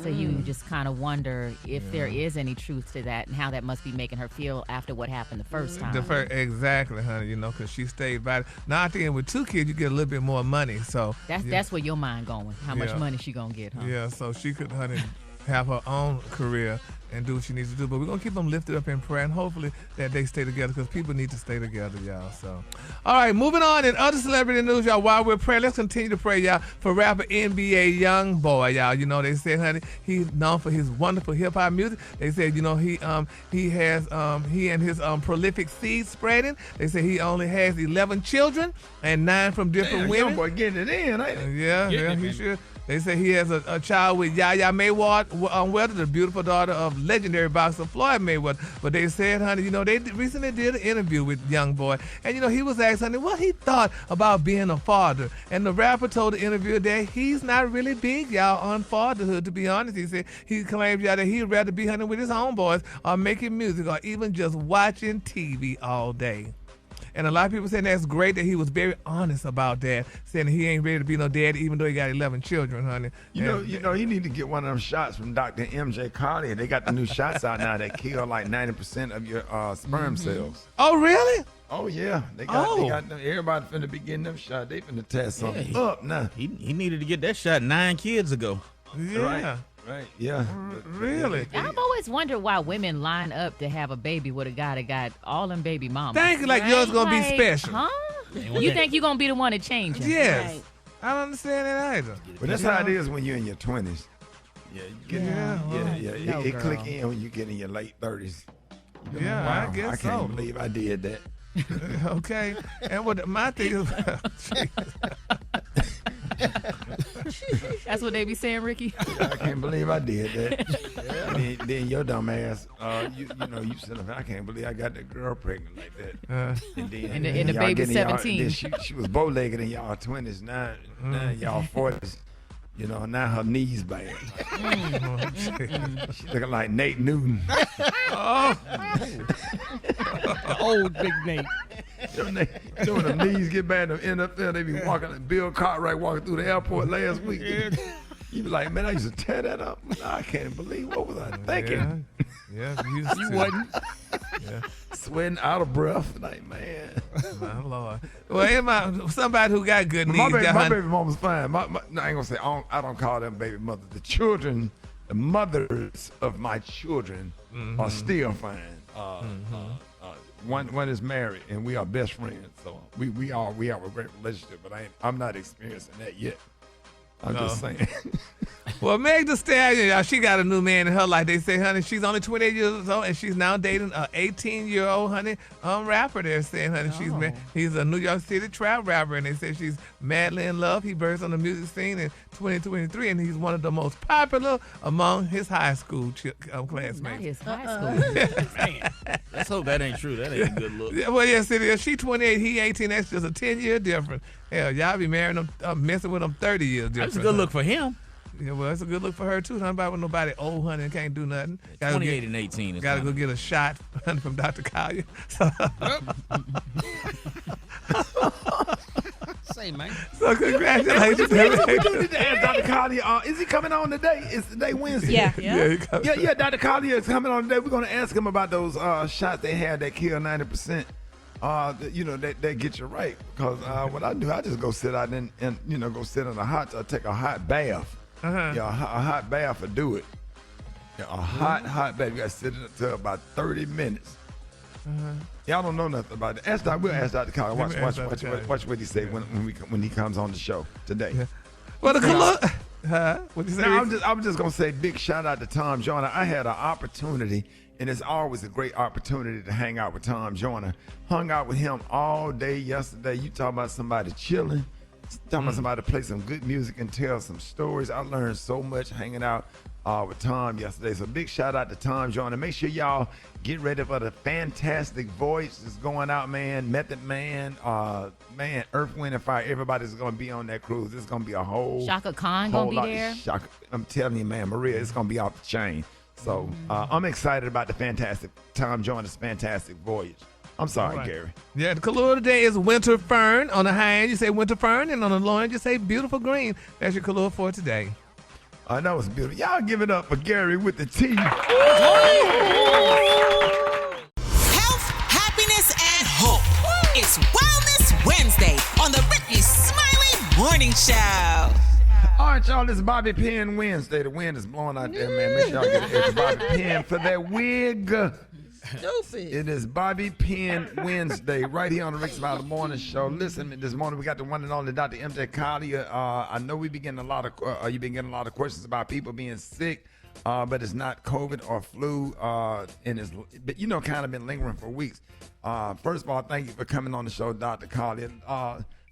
F: so you just kind of wonder if there is any truth to that and how that must be making her feel after what happened the first time.
I: Exactly, honey. Because she stayed by it. Now I think with 2 kids you get a little bit more money. So
F: that's where your mind going. How much money she gonna get? Huh?
I: Yeah. So she could, honey, have her own career and do what she needs to do. But we're going to keep them lifted up in prayer, and hopefully that they stay together, because people need to stay together, y'all. So, all right, moving on in other celebrity news, y'all. While we're praying, let's continue to pray, y'all, for rapper NBA Youngboy, y'all. They said, honey, he's known for his wonderful hip-hop music. They said, he and his prolific seed spreading. They say he only has 11 children and 9 from different women.
B: Youngboy getting it in, ain't he?
I: Yeah, he should. They say he has a child with Yaya Mayweather, the beautiful daughter of legendary boxer Floyd Mayweather. But they said, honey, they recently did an interview with Youngboy, and he was asked, honey, what he thought about being a father. And the rapper told the interviewer that he's not really big, y'all, on fatherhood, to be honest. He said he claims, y'all, that he'd rather be hunting with his homeboys or making music or even just watching TV all day. And a lot of people saying that's great that he was very honest about that, saying he ain't ready to be no daddy even though he got 11 children, honey.
B: He need to get one of them shots from Dr. MJ Carter. They got the new shots out now that kill like 90% of your sperm cells.
I: Oh, really?
B: Oh, yeah. They got them. Everybody finna be getting them shots. They finna test something up now.
J: He needed to get that shot 9 kids ago.
I: Yeah.
B: Right. Right, yeah.
I: Really?
F: I've always wondered why women line up to have a baby with a guy that got all them baby mamas.
I: Think like yours gonna be special.
F: Huh? You think you're gonna be the one to change him?
I: Yes.
F: Right.
I: I don't understand that either.
B: But that's how it is when you're in your 20s. Yeah, you get it click in when you get in your late 30s.
I: Yeah,
B: wow,
I: I guess
B: I
I: so.
B: can't believe I did that.
I: Okay. And what my thing is,
F: that's what they be saying, Ricky.
B: I can't believe I did that. then your dumb ass, you said, I can't believe I got that girl pregnant like that. And then
F: and the baby's 17.
B: Then she was bow-legged in y'all 20s. Now y'all 40s. You know, now her knees bad. She looking like Nate Newton.
D: The old big Nate.
B: When the knees get bad and end up there, they be walking, Bill Cartwright walking through the airport last week. You be like, man, I used to tear that up. I can't believe, what was I thinking?
I: Yeah,
B: you wasn't. Yeah. Sweating out of breath. Like, man.
I: My Lord. Well, somebody who got good knees.
B: My baby mama's fine. No, I ain't gonna say, I don't call them baby mothers. The children, the mothers of my children are still fine. One is married, and we are best friends. So we have a great relationship, but I'm not experiencing that yet. I'm just saying.
I: Well, Meg Thee Stallion, she got a new man in her life. They say, honey, she's only 28 years old, and she's now dating an 18-year-old, honey, rapper. They're saying, honey, he's a New York City trap rapper, and they say she's madly in love. He burst on the music scene in 2023, and he's one of the most popular among his high school classmates.
F: Not his high school.
J: Let's hope that ain't true. That ain't a good look.
I: Well, yes, it is. She 28, he 18. That's just a 10-year difference. Hell, y'all be marrying them, messing with them 30 years difference.
J: That's a good look for him.
I: Yeah, well, it's a good look for her, too. Nothing about with nobody old, honey, and can't do nothing.
J: 28 and 18.
I: Gotta go get a shot from Dr. Collier.
D: Say, man.
I: So congratulations.
B: We need to ask Dr. Collier, is he coming on today? Is today Wednesday?
F: Yeah.
B: Dr. Collier is coming on today. We're going to ask him about those shots they had that kill 90%. That get you right. Because what I do, I just go sit out and go sit in take a hot bath. Yeah, a hot bath will do it. Yeah, a hot bath. You got to sit in it for about 30 minutes. Y'all don't know nothing about it. We'll ask Dr. Collier. Watch what he say when he comes on the show today.
I: Yeah. Well, what you say?
B: I'm just gonna say big shout out to Tom Joyner. I had an opportunity, and it's always a great opportunity to hang out with Tom Joyner. Hung out with him all day yesterday. You talking about somebody chilling, talking about somebody to play some good music and tell some stories. I learned so much hanging out with Tom yesterday. So big shout out to Tom Joyner. Make sure y'all get ready for the fantastic voice that's going out, man. Method Man, Earth, Wind, and Fire. Everybody's going to be on that cruise. It's going to be a whole
F: Shaka Khan going to be there.
B: I'm telling you, man, Maria, it's going to be off the chain. So I'm excited about the fantastic Tom Joyner's fantastic voyage. I'm sorry, Gary.
I: Yeah, the color today is winter fern. On the high end, you say winter fern, and on the low end, you say beautiful green. That's your color for today.
B: I know it's beautiful. Y'all give it up for Gary with the T.
E: Health, happiness, and hope. It's Wellness Wednesday on the Rickey Smiley Morning Show.
B: All right, y'all, it's Bobby Pin Wednesday. The wind is blowing out there, man. Make sure y'all get an extra Bobby Pin for that wig.
G: Stupid.
B: It is Bobby Pin Wednesday right here on the Rickey Smiley Morning Show. Listen, this morning we got the one and only Dr. MJ Collier. I know we've been getting a lot of you've been getting a lot of questions about people being sick, but it's not COVID or flu, and it's kind of been lingering for weeks. First of all, thank you for coming on the show, Dr. Collier.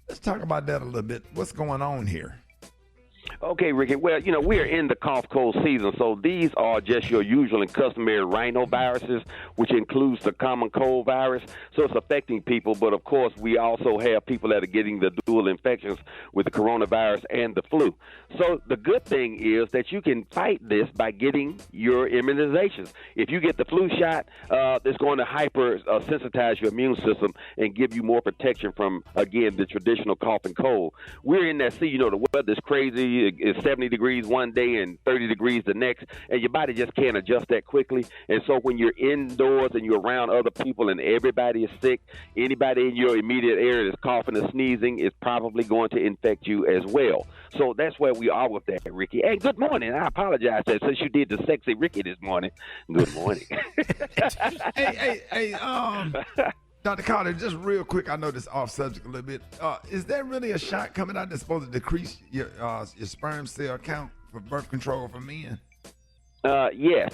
B: Let's talk about that a little bit. What's going on here?
C: Okay, Ricky. Well, we are in the cough cold season, so these are just your usual and customary rhinoviruses, which includes the common cold virus. So it's affecting people, but of course, we also have people that are getting the dual infections with the coronavirus and the flu. So the good thing is that you can fight this by getting your immunizations. If you get the flu shot, it's going to hyper sensitize your immune system and give you more protection from, again, the traditional cough and cold. We're in that the weather's crazy.
S: it's 70 degrees one day and 30 degrees the next, and your body just can't adjust that quickly. And so when you're indoors and you're around other people and everybody is sick, anybody in your immediate area that's coughing or sneezing is probably going to infect you as well. So that's where we are with that, Ricky. Hey, good morning. I apologize since you did the sexy Ricky this morning. Good morning.
B: hey, Dr. Carter, just real quick, I know this off subject a little bit. Is there really a shot coming out that's supposed to decrease your sperm cell count for birth control for men?
S: Yes.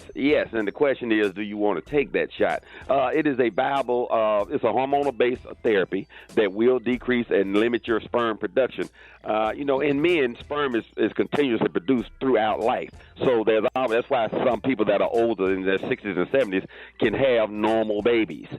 S: And the question is, do you want to take that shot? It is a viable, it's a hormonal-based therapy that will decrease and limit your sperm production. In men, sperm is continuously produced throughout life. So that's why some people that are older in their 60s and 70s can have normal babies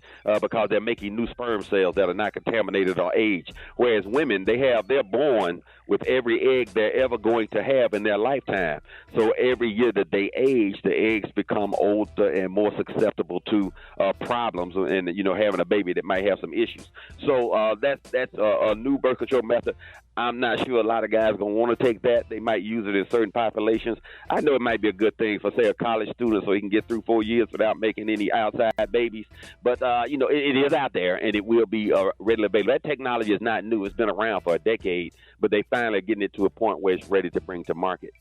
S: because they're making new sperm cells that are not contaminated or aged. Whereas women, they're born with every egg they're ever going to have in their lifetime. So every year that they age, the eggs become older and more susceptible to problems and having a baby that might have some issues. So that's a new birth control method. I'm not sure a lot of guys are going to want to take that. They might use it in certain populations. I know it might be a good thing for, say, a college student so he can get through 4 years without making any outside babies. But, it is out there, and it will be readily available. That technology is not new. It's been around for a decade, but they finally are getting it to a point where it's ready to bring to market.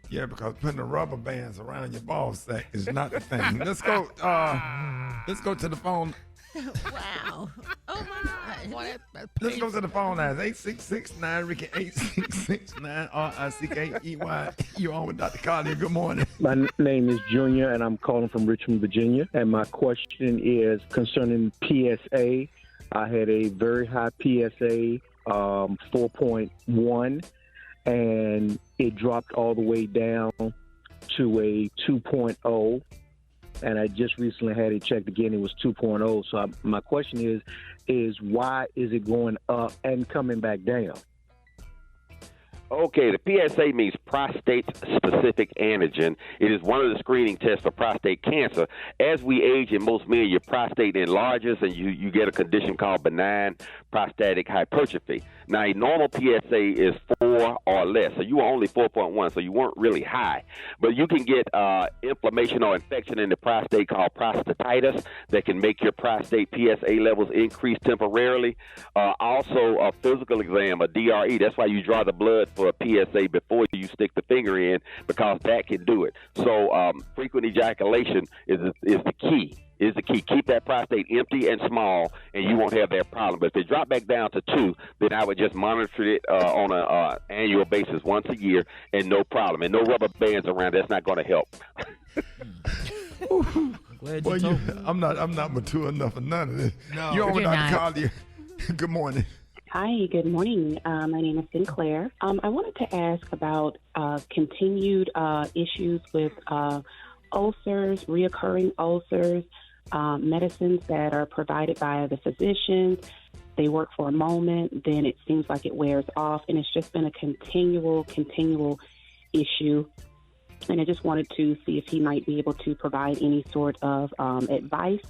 B: Yeah, because putting the rubber bands around your ball sack is not the thing. Let's go to the phone.
G: Wow. Oh, my God.
B: Let's go to the phone lines. 866-9 Ricky 866-9 RICKEY. You're on with Dr. Carter. Good morning.
T: My name is Junior, and I'm calling from Richmond, Virginia. And my question is concerning PSA. I had a very high PSA, 4.1, and it dropped all the way down to a 2.0. And I just recently had it checked again. It was 2.0. So my question is why is it going up and coming back down?
S: Okay, the PSA means prostate-specific antigen. It is one of the screening tests for prostate cancer. As we age in most men, your prostate enlarges and you get a condition called benign prostatic hypertrophy. Now, a normal PSA is 4 or less, so you were only 4.1, so you weren't really high. But you can get inflammation or infection in the prostate called prostatitis that can make your prostate PSA levels increase temporarily. Also, a physical exam, a DRE, that's why you draw the blood for a PSA before you stick the finger in, because that can do it. So frequent ejaculation is the key. Keep that prostate empty and small, and you won't have that problem. But if they drop back down to 2, then I would just monitor it on an annual basis once a year, and no problem. And no rubber bands around. That's not going to help.
B: I'm not mature enough for none of this.
U: No.
B: You're on with
U: You're
B: Dr.
U: not.
B: Carter. Good morning.
U: Hi, good morning. My name is Sinclair. I wanted to ask about continued issues with ulcers, reoccurring ulcers, medicines that are provided by the physicians. They work for a moment, then it seems like it wears off, and it's just been a continual issue. And I just wanted to see if he might be able to provide any sort of advice.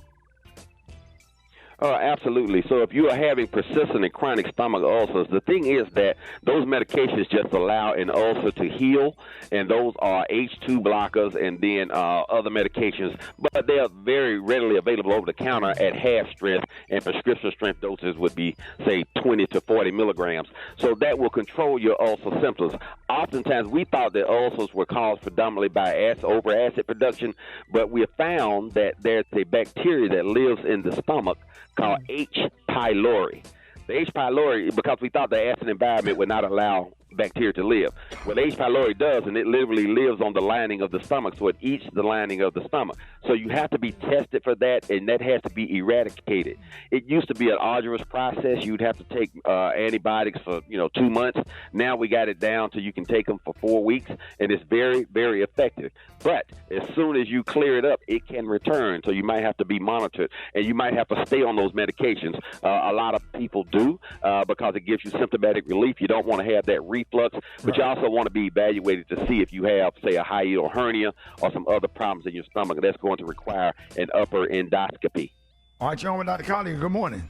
S: Absolutely. So if you are having persistent and chronic stomach ulcers, the thing is that those medications just allow an ulcer to heal, and those are H2 blockers and then other medications, but they are very readily available over the counter at half strength, and prescription strength doses would be, say, 20 to 40 milligrams. So that will control your ulcer symptoms. Oftentimes, we thought that ulcers were caused predominantly by over-acid production, but we have found that there's a bacteria that lives in the stomach called H. pylori. The H. pylori, because we thought the acid environment would not allow bacteria to live. What H. pylori does, and it literally lives on the lining of the stomach, so it eats the lining of the stomach. So you have to be tested for that, and that has to be eradicated. It used to be an arduous process. You'd have to take antibiotics for 2 months. Now we got it down to you can take them for 4 weeks, and it's very, very effective. But as soon as you clear it up, it can return. So you might have to be monitored, and you might have to stay on those medications. A lot of people do because it gives you symptomatic relief. You don't want to have that reflux, but you also want to be evaluated to see if you have, say, a hiatal hernia or some other problems in your stomach. That's going to require an upper endoscopy.
B: All right, you're on with Dr. Carter. Good morning.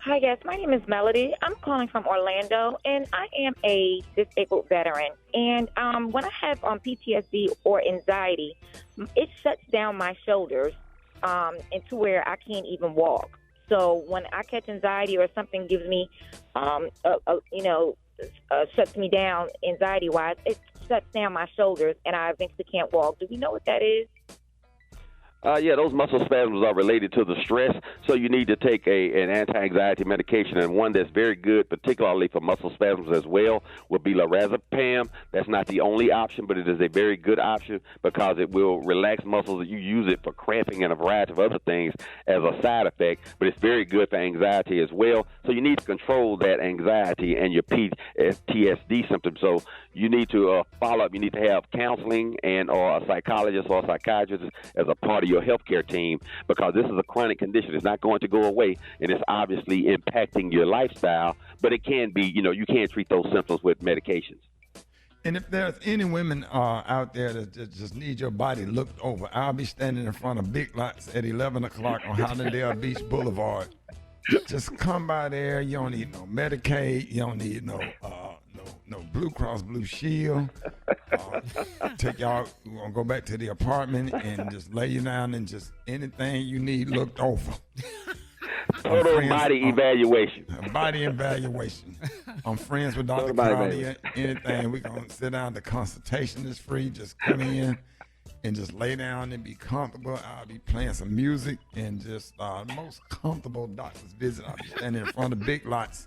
A: Hi, yes. My name is Melody. I'm calling from Orlando, and I am a disabled veteran. And when I have PTSD or anxiety, it shuts down my shoulders into where I can't even walk. So when I catch anxiety or something gives me, shuts me down anxiety-wise, it shuts down my shoulders, and I eventually can't walk. Do we know what that is?
S: Yeah, those muscle spasms are related to the stress, so you need to take an anti-anxiety medication, and one that's very good, particularly for muscle spasms as well, would be lorazepam. That's not the only option, but it is a very good option because it will relax muscles. You use it for cramping and a variety of other things as a side effect, but it's very good for anxiety as well. So you need to control that anxiety and your PTSD symptoms. So you need to follow up. You need to have counseling and or a psychologist or a psychiatrist as a part of your healthcare team, because this is a chronic condition. It's not going to go away, and it's obviously impacting your lifestyle, but it can be, you can't treat those symptoms with medications.
B: And if there's any women out there that just need your body looked over, I'll be standing in front of Big Lots at 11 o'clock on Hallandale Beach Boulevard. Just come by there. You don't need no Medicaid. You don't need no Blue Cross Blue Shield. Take y'all, we're going to go back to the apartment and just lay you down and just anything you need looked over.
S: Total body evaluation.
B: Body evaluation. I'm friends with Dr. Claudia. Anything, we're going to sit down. The consultation is free. Just come in and just lay down and be comfortable. I'll be playing some music and just the most comfortable doctor's visit. I'll be standing in front of Big Lots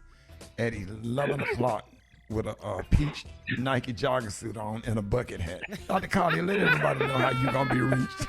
B: at 11 o'clock with a peach Nike jogging suit on and a bucket hat. Dr. Carly, let everybody know how you're going to be reached.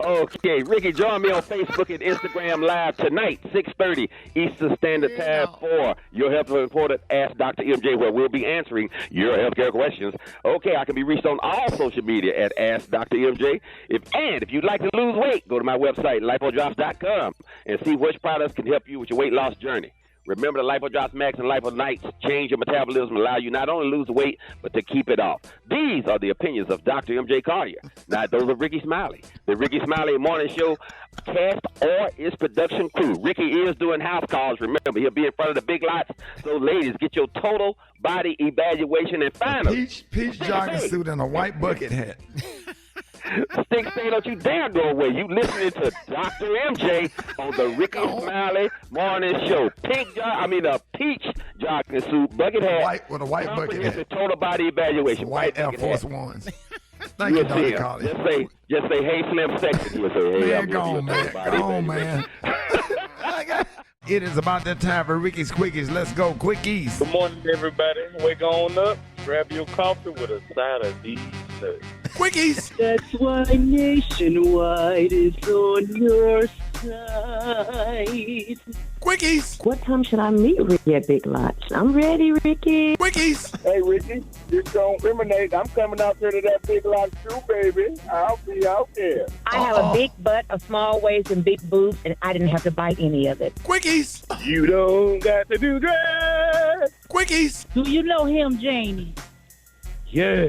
S: Okay, Ricky, join me on Facebook and Instagram Live tonight, 6:30 Eastern Standard Time for your health reporter, Ask Dr. MJ, where we'll be answering your healthcare questions. Okay, I can be reached on all social media at Ask Dr. MJ. If you'd like to lose weight, go to my website, lipodrops.com, and see which products can help you with your weight loss journey. Remember, the LipoDrops Max and Lipo Nights change your metabolism, allow you not only to lose weight, but to keep it off. These are the opinions of Dr. MJ Cartier, not those of Rickey Smiley. The Rickey Smiley Morning Show cast or its production crew. Ricky is doing house calls. Remember, he'll be in front of the Big Lots. So, ladies, get your total body evaluation and find them.
B: Peach jogging suit and a white bucket hat.
S: Stick stay, don't you dare go away. You listening to Dr. MJ on the Rickey Smiley Morning Show. Peach jogging suit, bucket hat.
B: With a white bucket hat.
S: Total body evaluation.
B: White Air Force Ones. Thank you, Dr. Collins.
S: Just say, hey, Slim Sexy. You'll say, hey,
B: man, go on, man. It is about that time for Ricky's Quickies. Let's go, Quickies.
P: Good morning, everybody. Wake on up. Grab your coffee with a side of these nuts.
B: Quickies.
V: That's why Nationwide is on your side.
B: Quickies.
V: What time should I meet Ricky at Big Lots? I'm ready, Ricky.
B: Quickies.
P: Hey, Ricky, just don't eliminate. I'm coming out there to that Big Lots too, baby. I'll be out there.
W: I have a big butt, a small waist, and big boobs, and I didn't have to bite any of it.
B: Quickies.
P: You don't got to do that.
B: Quickies.
W: Do you know him, Janie?
P: Yeah.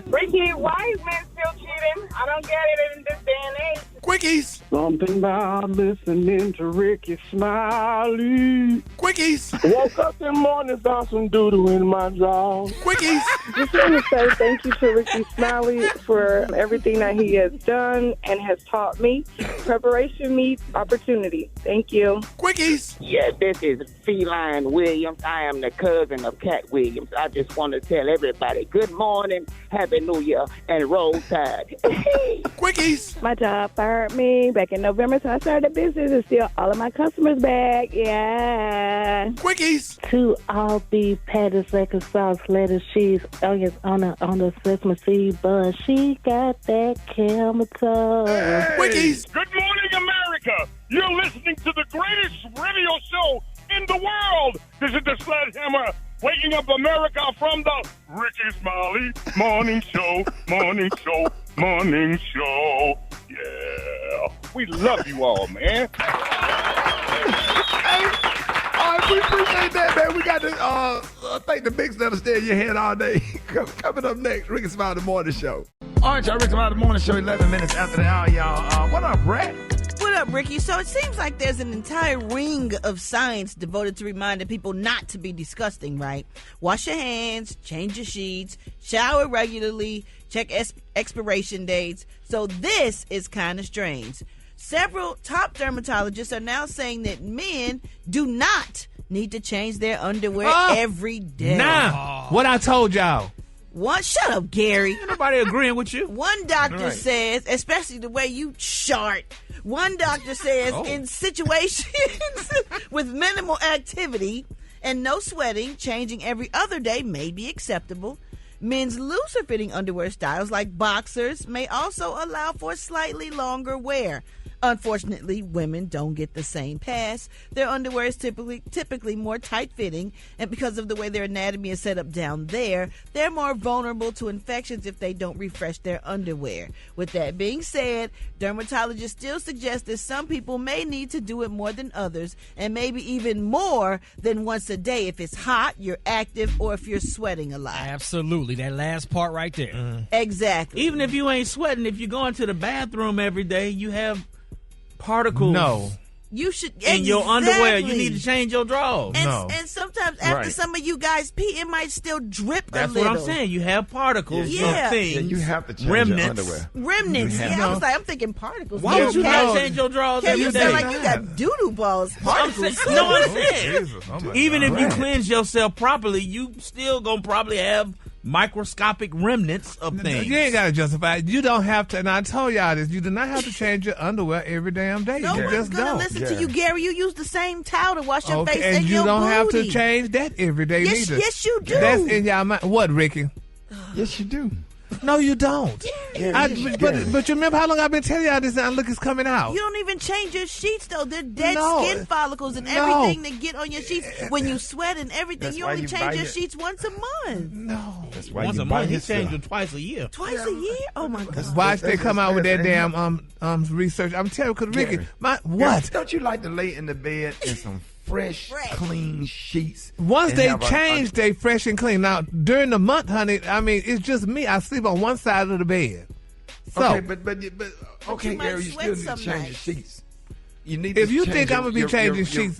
N: Ricky, why is men still cheating? I don't get it in this day and age.
B: Quickies.
V: Something about listening to Ricky Smiley.
B: Quickies.
P: Woke up in the morning, found some doodle in my jaw.
B: Quickies.
X: Just want to say thank you to Rickey Smiley for everything that he has done and has taught me. Preparation meets opportunity. Thank you.
B: Quickies.
Y: Yeah, this is Feline Williams. I am the cousin of Cat Williams. I just want to tell everybody good morning, Happy New Year, and Roll Tide.
B: Quickies.
X: My job fired me back in November, so I started a business and still all of my customers back. Yeah.
B: Quickies.
V: To all the patties, second sauce, lettuce, cheese, onions on the sesame seed bun. She got that chemical.
B: Quickies.
K: Good morning, America. You're listening to the greatest radio show in the world. This is the Sledgehammer, waking up America from the Rickey Smiley Morning Show, Morning Show, Morning Show. Yeah. We love you all, man.
B: Hey, all right, we appreciate that, man. We got to thank the mix that'll stay in your head all day. Coming up next, Rickey Smiley Morning Show. All right, y'all, Rickey Smiley Morning Show, 11 minutes after the hour, y'all. What up, Brett?
G: up, Ricky. So it seems like there's an entire ring of science devoted to reminding people not to be disgusting, right? Wash your hands, change your sheets, shower regularly, check expiration dates. So this is kind of strange. Several top dermatologists are now saying that men do not need to change their underwear every day.
I: Nah, what I told y'all.
G: Shut up, Gary.
J: Ain't nobody agreeing with you.
G: One doctor says, especially the way you chart, one doctor says in situations with minimal activity and no sweating, changing every other day may be acceptable. Men's looser fitting underwear styles like boxers may also allow for slightly longer wear. Unfortunately, women don't get the same pass. Their underwear is typically more tight-fitting, and because of the way their anatomy is set up down there, they're more vulnerable to infections if they don't refresh their underwear. With that being said, dermatologists still suggest that some people may need to do it more than others, and maybe even more than once a day if it's hot, you're active, or if you're sweating a lot.
D: Absolutely. That last part right there.
G: Exactly.
J: Even if you ain't sweating, if you're going to the bathroom every day, you have particles.
I: No.
G: You should
J: in your underwear. You need to change your drawers.
G: And sometimes after some of you guys pee, it might still drip a little.
J: That's what I'm saying. You have particles.
G: Yeah.
J: Of things.
B: Yeah, you have to change
J: remnants.
B: your underwear.
G: Remnants. Yeah, I was like, I'm thinking particles.
J: Why would you not change your drawers every
G: you
J: day?
G: sound like you got doo-doo balls. Particles.
J: I'm saying. Even if you cleanse yourself properly, you still gonna probably have microscopic remnants of things.
I: You ain't got to justify it. You don't have to, and I told y'all this, you do not have to change your underwear every damn day.
G: No
I: you
G: one's
I: just
G: gonna
I: don't.
G: listen to you, Gary. You use the same towel to wash your face
I: and you
G: your
I: don't have
G: booty.
I: to change that every day neither.
G: Yes, you do.
I: That's in y'all mind. What, Ricky?
B: Yes, you do.
I: No, you don't. But you remember how long I've been telling y'all this now? Look, it's coming out.
G: You don't even change your sheets, though. They're dead skin follicles and everything that get on your sheets. When you sweat and everything, you only change your sheets once a month.
I: No.
B: That's why
J: once
B: you
J: a month. You
B: yourself.
J: change them twice a year.
G: Twice a year? Oh, my God.
I: Watch they come out with that damn research. I'm telling you, because Ricky, what?
B: Don't you like to lay in the bed in some fresh, clean sheets?
I: Once they change, they fresh and clean. Now, during the month, honey, I mean, it's just me. I sleep on one side of the bed. So,
B: okay, but okay, Gary, you still need to change your sheets. You need.
I: If
B: to
I: you
B: change
I: think I'm gonna be changing sheets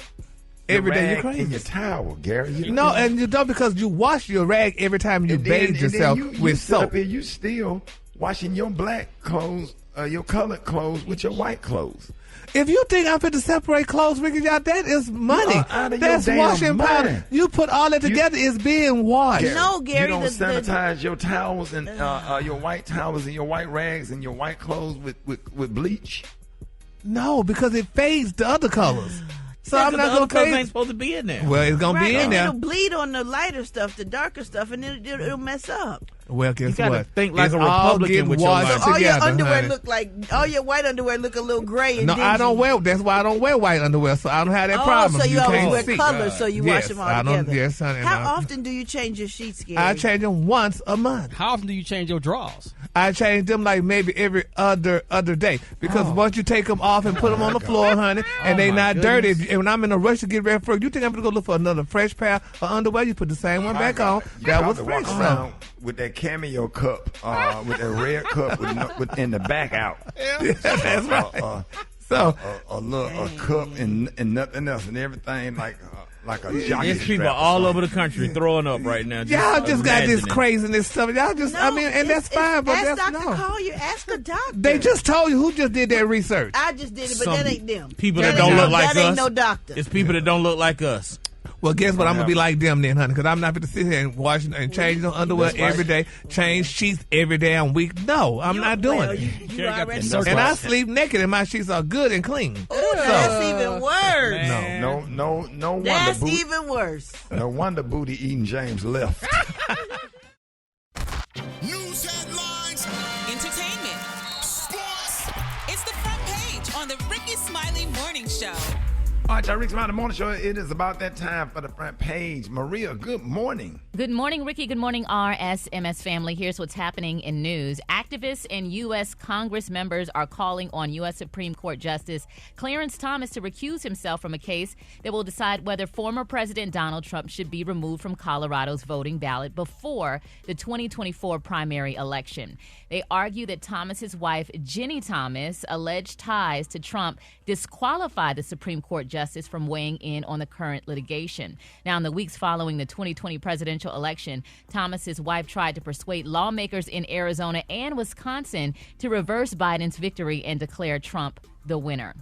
I: every day, you're crazy.
B: In your towel, Gary.
I: No, and you don't, because you wash your rag every time you bathe yourself with soap.
B: You still washing your black clothes, your colored clothes with your white clothes.
I: If you think I'm fit to separate clothes, Ricky, y'all, that is money. That's washing powder. You put all that together, it's being washed.
B: Gary,
G: no, Gary.
B: You don't sanitize your towels and your white towels and your white rags and your white clothes with bleach?
I: No, because it fades the other colors. So I'm not
J: going
I: to
J: to ain't supposed to be in there.
I: Well, it's going to be in there.
G: It'll bleed on the lighter stuff, the darker stuff, and it'll mess up.
I: Well, guess
J: you gotta
I: what?
J: think like
I: it's
J: a Republican with your life.
G: All your
I: Together,
G: underwear
I: honey.
G: look like, all your white underwear look a little gray and
I: No, I don't wear. That's why I don't wear white underwear, so I don't have that problem.
G: So you always
I: can't
G: wear
I: see.
G: colors, so you wash them all together.
I: Yes, honey.
G: How often do you change your sheets, Gary?
I: I change them once a month.
D: How often do you change your drawers?
I: I change them like maybe every other day, because once you take them off and put them on the floor, honey, and they not dirty. And when I'm in a rush to get ready for it, you think I'm gonna go look for another fresh pair of underwear? You put the same one back on. That was fresh.
B: Around with that cameo cup, with that red cup with in the back out.
I: That's right.
B: A cup and nothing else and everything like a jockey.
J: There's people all over the country throwing up right now.
I: Y'all just got this craziness stuff. Y'all just, and that's fine, but
G: ask
I: that's
G: Dr. Collier, ask a doctor.
I: They just told you. Who just did that research?
G: I just did it, but that ain't them.
J: People that don't look like us.
G: That ain't no doctor.
J: It's people that don't look like us.
I: Well, guess what? I'm going to be like them then, honey, because I'm not going to sit here and wash and change the underwear every day, change sheets every damn week. No, I'm not doing it.
G: You already
I: and I sleep naked and my sheets are good and clean.
G: That's even worse.
B: No wonder.
G: That's even worse.
B: No wonder Booty eating James left.
E: News headlines, entertainment, sports. It's the front page on the Rickey Smiley Morning Show.
B: All right, y'all, Rickey Smiley Morning Show. It is about that time for the front page. Maria, good morning.
F: Good morning, Ricky. Good morning, RSMS family. Here's what's happening in news. Activists and U.S. Congress members are calling on U.S. Supreme Court Justice Clarence Thomas to recuse himself from a case that will decide whether former President Donald Trump should be removed from Colorado's voting ballot before the 2024 primary election. They argue that Thomas's wife, Ginny Thomas, alleged ties to Trump disqualify the Supreme Court justice from weighing in on the current litigation. Now, in the weeks following the 2020 presidential election, Thomas's wife tried to persuade lawmakers in Arizona and Wisconsin to reverse Biden's victory and declare Trump the winner.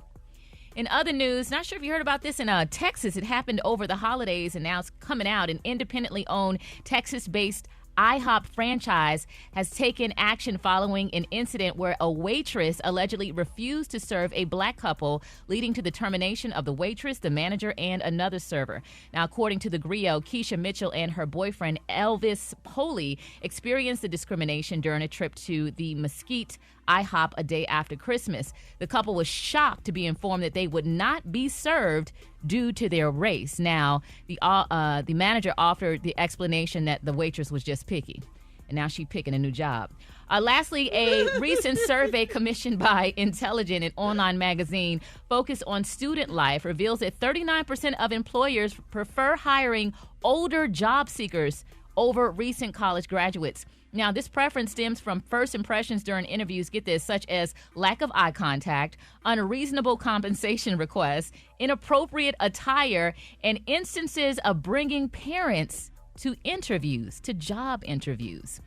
F: In other news, not sure if you heard about this in Texas. It happened over the holidays, and now it's coming out. An independently owned Texas-based IHOP franchise has taken action following an incident where a waitress allegedly refused to serve a black couple, leading to the termination of the waitress, the manager, and another server. Now, according to the Griot, Keisha Mitchell and her boyfriend, Elvis Poley, experienced the discrimination during a trip to the Mesquite IHOP a day after Christmas. The couple was shocked to be informed that they would not be served due to their race. Now, the manager offered the explanation that the waitress was just picky, and now she's picking a new job. Lastly, a recent survey commissioned by Intelligent, an online magazine focused on student life, reveals that 39% of employers prefer hiring older job seekers over recent college graduates. Now, this preference stems from first impressions during interviews, get this, such as lack of eye contact, unreasonable compensation requests, inappropriate attire, and instances of bringing parents to interviews, to job interviews.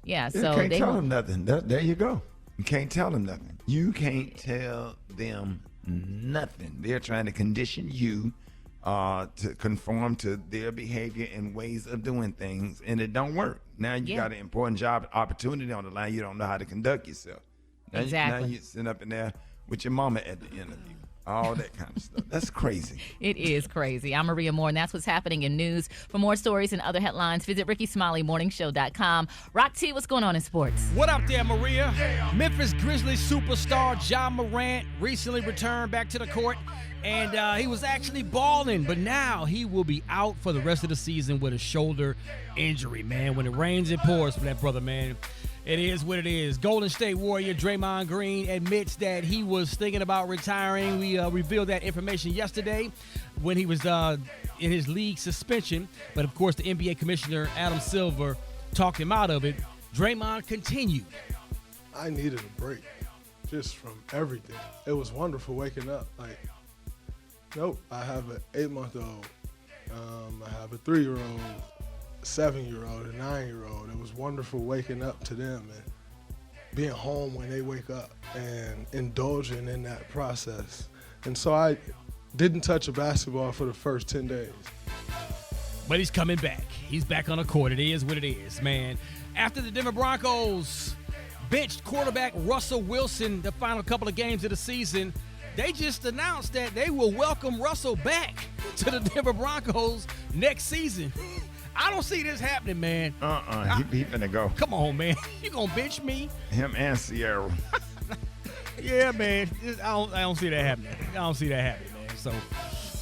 F: Yeah, so
B: you can't tell them nothing. There you go. You can't tell them nothing. You can't tell them nothing. They're trying to condition you to conform to their behavior and ways of doing things, and it don't work. Now you got an important job opportunity on the line. You don't know how to conduct yourself. Now you're sitting up in there with your mama at the interview. All that kind of stuff. That's crazy.
F: It is crazy. I'm Maria Moore, and that's what's happening in news. For more stories and other headlines, visit RickeySmileyMorningShow.com. Rock T, what's going on in sports?
D: What up there, Maria? Yeah. Memphis Grizzlies superstar Ja Morant recently returned back to the court, and he was actually balling, but now he will be out for the rest of the season with a shoulder injury, man. When it rains, it pours for that brother, man. It is what it is. Golden State Warrior Draymond Green admits that he was thinking about retiring. We revealed that information yesterday when he was in his league suspension. But, of course, the NBA commissioner, Adam Silver, talked him out of it. Draymond continued.
L: I needed a break just from everything. It was wonderful waking up. Nope, I have an 8-month-old. I have a 3-year-old. 7-year-old, a 9-year-old. It was wonderful waking up to them and being home when they wake up and indulging in that process. And so I didn't touch a basketball for the first 10 days.
D: But he's coming back. He's back on the court. It is what it is, man. After the Denver Broncos benched quarterback Russell Wilson the final couple of games of the season, they just announced that they will welcome Russell back to the Denver Broncos next season. I don't see this happening, man.
B: He finna go.
D: Come on, man. You gonna bench me?
B: Him and Sierra.
D: Yeah, man. I don't see that happening. I don't see that happening, man. So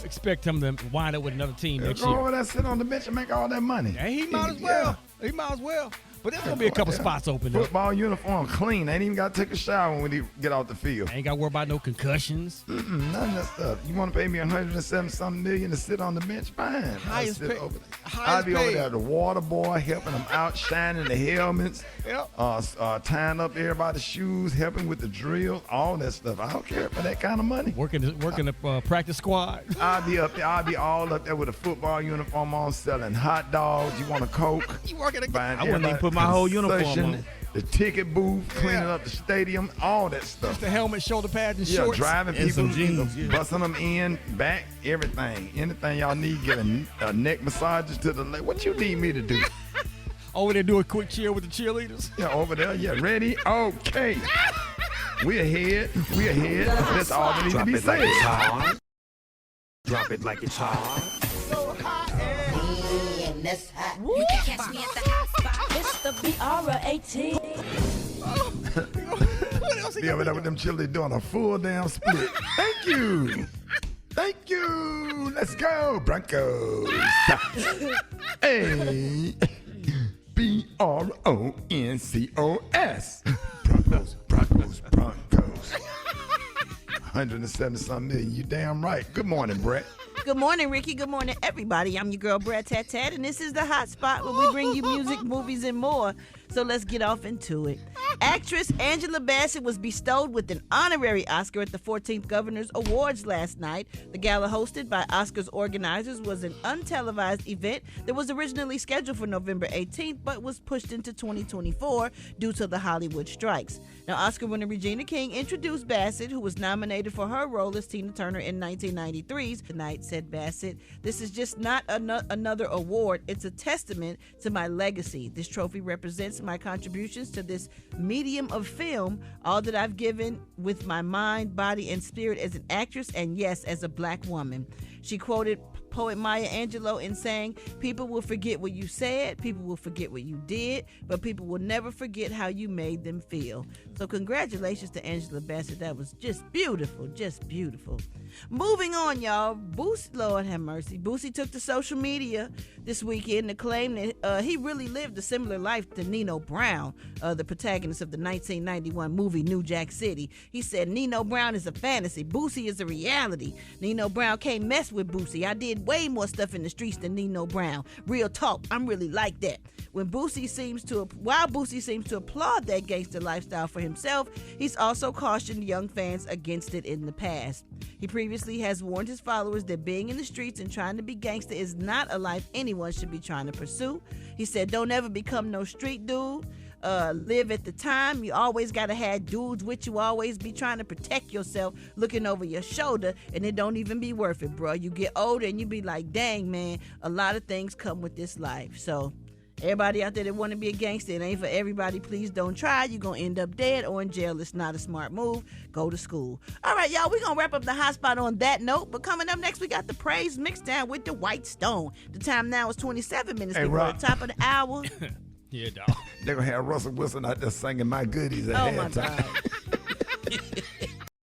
D: expect him to wind up with another team next year.
B: Go over there, sit on the bench and make all that money.
D: Yeah, he might as well. He might as well. But there's going to be a couple spots open.
B: Football uniform clean. Ain't even got to take a shower when he get off the field.
D: Ain't got to worry about no concussions.
B: None of that stuff. You want to pay me $107-something million to sit on the bench? Fine.
D: Highest pay.
B: I'll be over there, the water boy, helping them out, shining the helmets, tying up everybody's shoes, helping with the drill, all that stuff. I don't care for that kind of money.
D: Working the practice squad.
B: I'll be up there. I'll be all up there with a football uniform on, selling hot dogs. You want a Coke?
D: You working
J: I wouldn't even put my whole uniform on.
B: The ticket booth, cleaning up the stadium, all that stuff.
D: Just the helmet, shoulder pads, and shorts.
B: Driving
J: and
B: people,
J: some jeans,
B: busting them in, back, everything. Anything y'all need, get a neck massages to the leg. What you need me to do?
D: Over there, do a quick cheer with the cheerleaders.
B: Yeah, over there. Yeah, ready? Okay. We're ahead. That's all that needs to be said.
M: Drop it like it's hot.
H: So hot and that's hot. You can catch me at the hot spot. It's the BR18.
B: Yeah, with them chili doing a full damn split. Thank you. Thank you. Let's go, Broncos. A-B-R-O-N-C-O-S. Broncos, Broncos, Broncos. 170-something million. You damn right. Good morning, Brett.
G: Good morning, Ricky. Good morning, everybody. I'm your girl, Brett Tat Tat, and this is the Hot Spot where we bring you music, movies, and more. So let's get off into it. Actress Angela Bassett was bestowed with an honorary Oscar at the 14th Governor's Awards last night. The gala, hosted by Oscars organizers, was an untelevised event that was originally scheduled for November 18th, but was pushed into 2024 due to the Hollywood strikes. Now, Oscar winner Regina King introduced Bassett, who was nominated for her role as Tina Turner in 1993's. Tonight, said Bassett, "This is just not another award. It's a testament to my legacy. This trophy represents my contributions to this medium of film, all that I've given with my mind, body, and spirit as an actress, and yes, as a black woman." She quoted poet Maya Angelou in saying, "People will forget what you said, people will forget what you did, but people will never forget how you made them feel." So congratulations to Angela Bassett. That was just beautiful, just beautiful. Moving on, y'all. Boosie, Lord have mercy. Boosie took to social media this weekend to claim that he really lived a similar life to Nino Brown, the protagonist of the 1991 movie New Jack City. He said, "Nino Brown is a fantasy. Boosie is a reality. Nino Brown can't mess with Boosie. I did way more stuff in the streets than Nino Brown. Real talk, I'm really like that." While Boosie seems to applaud that gangster lifestyle for himself, he's also cautioned young fans against it in the past. He previously has warned his followers that being in the streets and trying to be gangster is not a life anyone should be trying to pursue. He said, "Don't ever become no street dude. Live at the time. You always gotta have dudes with you. Always be trying to protect yourself, looking over your shoulder, and it don't even be worth it, bro. You get older and you be like, dang, man, a lot of things come with this life." So everybody out there that want to be a gangster, it ain't for everybody. Please don't try. You're going to end up dead or in jail. It's not a smart move. Go to school. All right, y'all, we're going to wrap up the hot spot on that note. But coming up next, we got the praise mixed down with the White Stone. The time now is 27 minutes before the top of the hour.
D: Yeah, dog.
B: They're going to have Russell Wilson out there singing My Goodies at halftime.
G: My God.